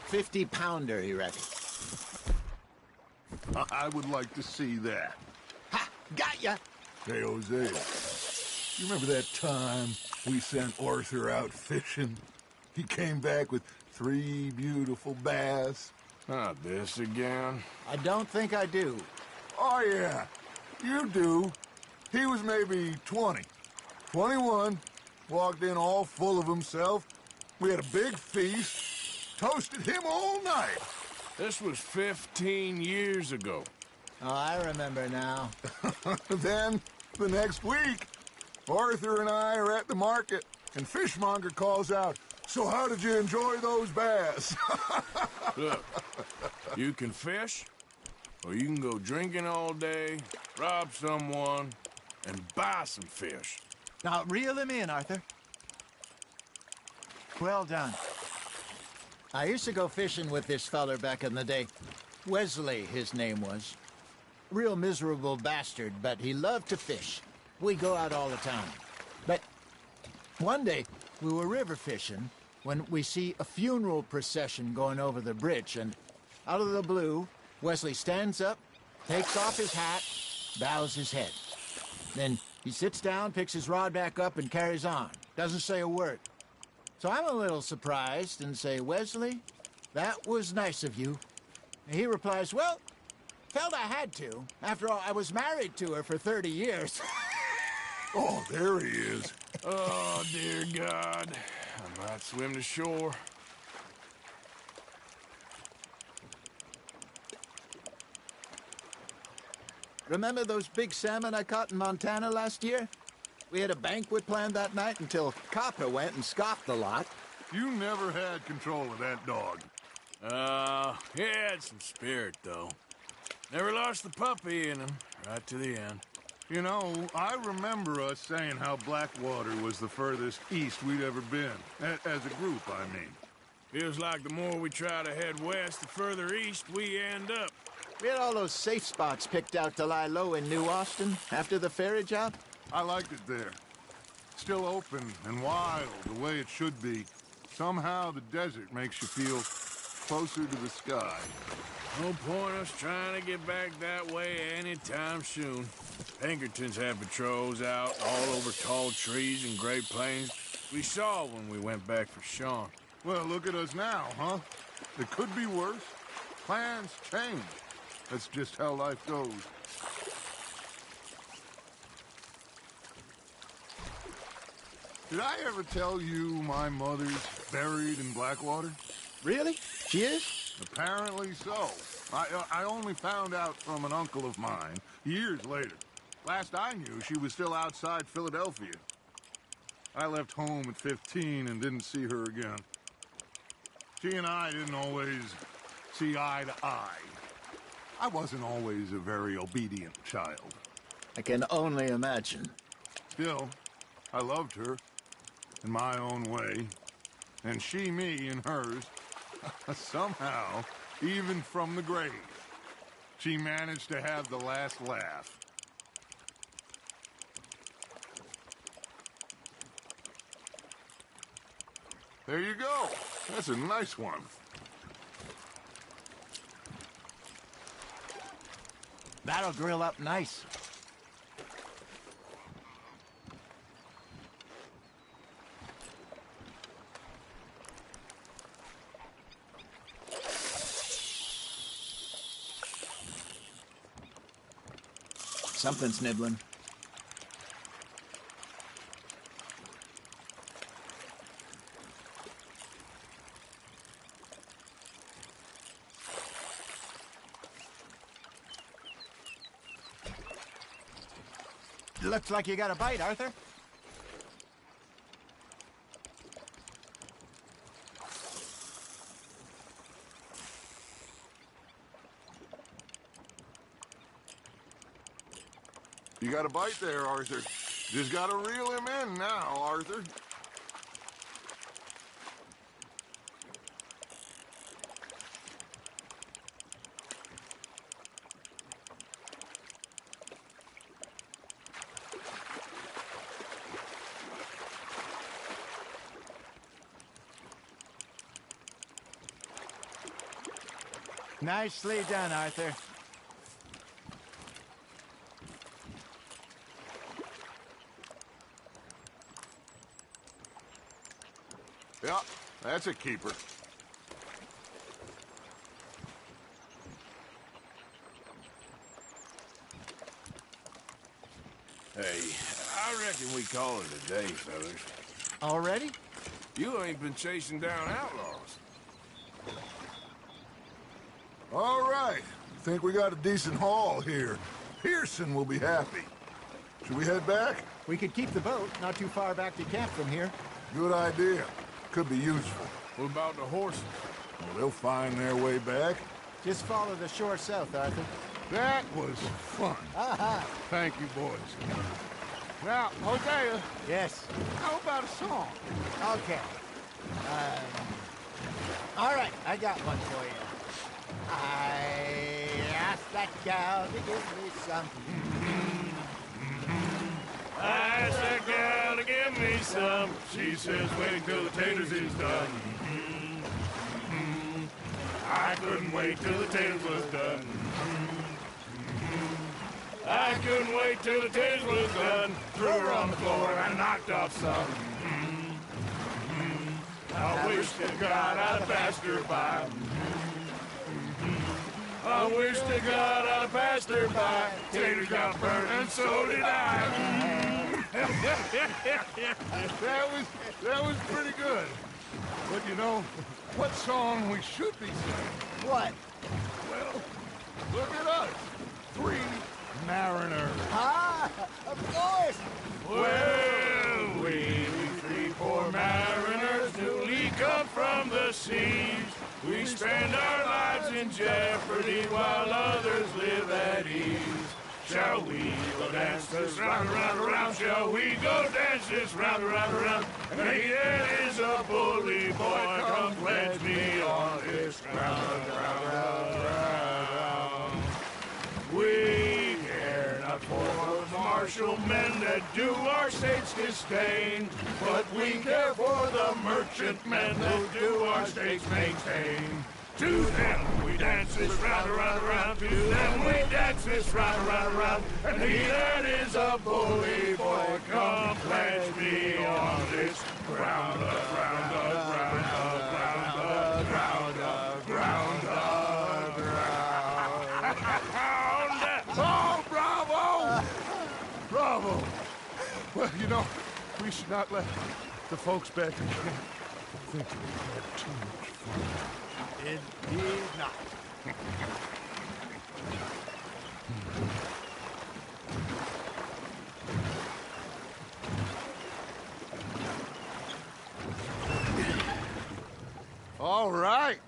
[SPEAKER 12] 50-pounder, he reckons.
[SPEAKER 22] I would like to see that.
[SPEAKER 12] Ha! Got ya!
[SPEAKER 22] Hey, Hosea, you remember that time we sent Arthur out fishing? He came back with 3 beautiful bass.
[SPEAKER 1] Not this again.
[SPEAKER 12] I don't think I do.
[SPEAKER 22] Oh, yeah. You do. He was maybe 20. 21. Walked in all full of himself. We had a big feast. Toasted him all night.
[SPEAKER 1] This was 15 years ago.
[SPEAKER 12] Oh, I remember now.
[SPEAKER 22] Then, the next week, Arthur and I are at the market, and Fishmonger calls out, "So how did you enjoy those bass?"
[SPEAKER 1] Look, you can fish, or you can go drinking all day, rob someone, and buy some fish.
[SPEAKER 12] Now, reel him in, Arthur. Well done. I used to go fishing with this feller back in the day. Wesley, his name was. Real miserable bastard, but he loved to fish. We go out all the time. But one day, we were river fishing when we see a funeral procession going over the bridge, and out of the blue, Wesley stands up, takes off his hat, bows his head. Then he sits down, picks his rod back up, and carries on. Doesn't say a word. So I'm a little surprised and say, "Wesley, that was nice of you." And he replies, "Well, felt I had to. After all, I was married to her for 30 years.
[SPEAKER 22] Oh, there he is.
[SPEAKER 1] Oh, dear God. I might swim to shore.
[SPEAKER 12] Remember those big salmon I caught in Montana last year? We had a banquet planned that night until Copper went and scoffed the lot.
[SPEAKER 22] You never had control of that dog.
[SPEAKER 1] He had some spirit, though. Never lost the puppy in him, right to the end.
[SPEAKER 22] You know, I remember us saying how Blackwater was the furthest east we'd ever been. As a group, I mean.
[SPEAKER 1] Feels like the more we try to head west, the further east we end up.
[SPEAKER 12] We had all those safe spots picked out to lie low in New Austin after the ferry job.
[SPEAKER 22] I liked it there. Still open and wild, the way it should be. Somehow the desert makes you feel closer to the sky.
[SPEAKER 1] No point us trying to get back that way anytime soon. Pinkertons had patrols out all over tall trees and Great Plains. We saw when we went back for Sean.
[SPEAKER 22] Well, look at us now, huh? It could be worse. Plans change. That's just how life goes. Did I ever tell you my mother's buried in Blackwater?
[SPEAKER 12] Really? She is?
[SPEAKER 22] Apparently so. I only found out from an uncle of mine years later. Last I knew, she was still outside Philadelphia. I left home at 15 and didn't see her again. She and I didn't always see eye to eye. I wasn't always a very obedient child.
[SPEAKER 12] I can only imagine.
[SPEAKER 22] Still, I loved her in my own way, and she me in hers. Somehow, even from the grave, she managed to have the last laugh. There you go. That's a nice one.
[SPEAKER 12] That'll grill up nice. Something's nibbling. Looks like you got a bite, Arthur.
[SPEAKER 22] You got a bite there, Arthur. Just gotta reel him in now, Arthur.
[SPEAKER 12] Nicely done, Arthur.
[SPEAKER 22] Yeah, that's a keeper.
[SPEAKER 1] Hey, I reckon we call it a day, fellas.
[SPEAKER 12] Already?
[SPEAKER 1] You ain't been chasing down outlaws.
[SPEAKER 22] All right. Think we got a decent haul here. Pearson will be happy. Should we head back?
[SPEAKER 12] We could keep the boat not too far back to camp from here.
[SPEAKER 22] Good idea. Could be useful.
[SPEAKER 1] What about the horses?
[SPEAKER 22] Well, they'll find their way back.
[SPEAKER 12] Just follow the shore south, Arthur.
[SPEAKER 22] That was fun.
[SPEAKER 12] Aha.
[SPEAKER 22] Thank you, boys. Now, Hosea.
[SPEAKER 12] Yes.
[SPEAKER 22] How about a song?
[SPEAKER 12] Okay. All right, I got one for you. I asked that gal to give me some.
[SPEAKER 1] I asked that gal to give me some. She says, wait till the taters is done. I couldn't wait till the taters was done. I couldn't wait till the taters was done. Threw her on the floor and I knocked off some. I wish to God I'd passed her by. I wish to God I'd passed her by. Taters got burned and so did I.
[SPEAKER 22] That was pretty good. But you know, what song we should be singing?
[SPEAKER 12] What?
[SPEAKER 22] Well, look at us. 3 mariners.
[SPEAKER 12] Ah, of course.
[SPEAKER 1] Well, we 3 poor mariners newly come from the seas. We spend our lives in jeopardy while others live at ease. Shall we go dance this round, around, around? Shall we go dance this round, around, around? Hey, that is a bully boy. Come pledge me on this ground, round. We care not for the martial men that do our state's disdain, but we care for the merchant men that do our state's maintain. To them we dance this round, around, around. To them we dance this round, around, around. And he that is a bully boy, come pledge me on this ground, ground, ground, ground, ground, ground, ground.
[SPEAKER 22] Oh, bravo! Bravo! Well, you know, we should not let the folks back in camp think we had too much fun.
[SPEAKER 12] Indeed not.
[SPEAKER 22] All right.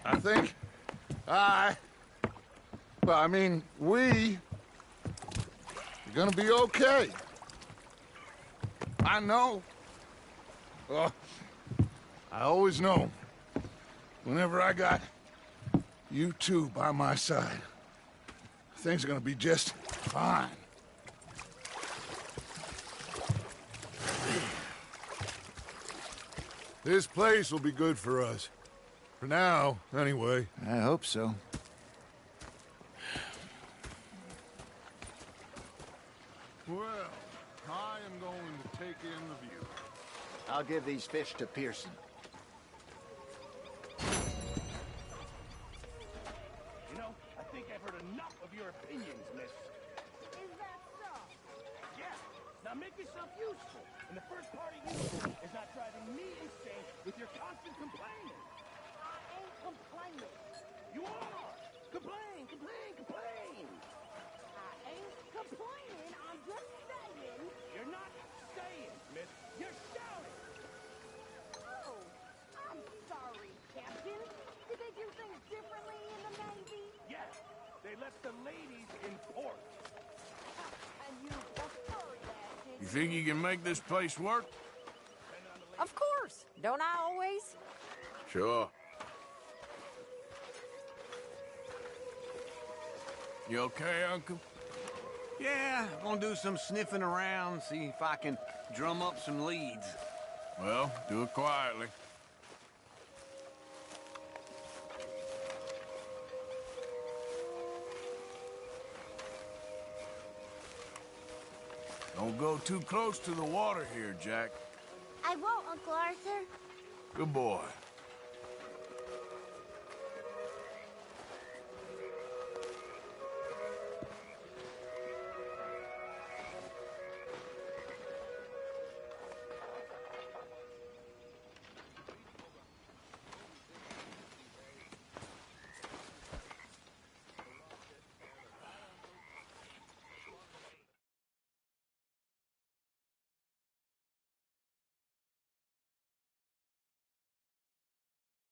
[SPEAKER 22] I think we are gonna be okay. I know. I always know. Whenever I got you two by my side, things are gonna be just fine. This place will be good for us. For now, anyway.
[SPEAKER 12] I hope so.
[SPEAKER 22] Well, I am going to take in the view.
[SPEAKER 12] I'll give these fish to Pearson.
[SPEAKER 16] You know, I think I've heard enough of your opinions, miss.
[SPEAKER 2] Is that so?
[SPEAKER 16] Yeah. Now make yourself useful. And the first part of you is not driving me insane with your constant complaining.
[SPEAKER 2] I ain't complaining.
[SPEAKER 16] You are! Complain, complain, complain!
[SPEAKER 2] I ain't complaining. I'm just saying.
[SPEAKER 16] You're not saying, miss. You're shouting!
[SPEAKER 2] Oh, I'm sorry, Captain. Did they do things differently in the Navy?
[SPEAKER 16] Yes, they let the ladies
[SPEAKER 1] You think you can make this place work?
[SPEAKER 2] Of course. Don't I always?
[SPEAKER 1] Sure. You okay, Uncle?
[SPEAKER 7] Yeah, I'm gonna do some sniffing around, see if I can drum up some leads.
[SPEAKER 1] Well, do it quietly. Don't go too close to the water here, Jack.
[SPEAKER 17] I won't, Uncle Arthur.
[SPEAKER 1] Good boy.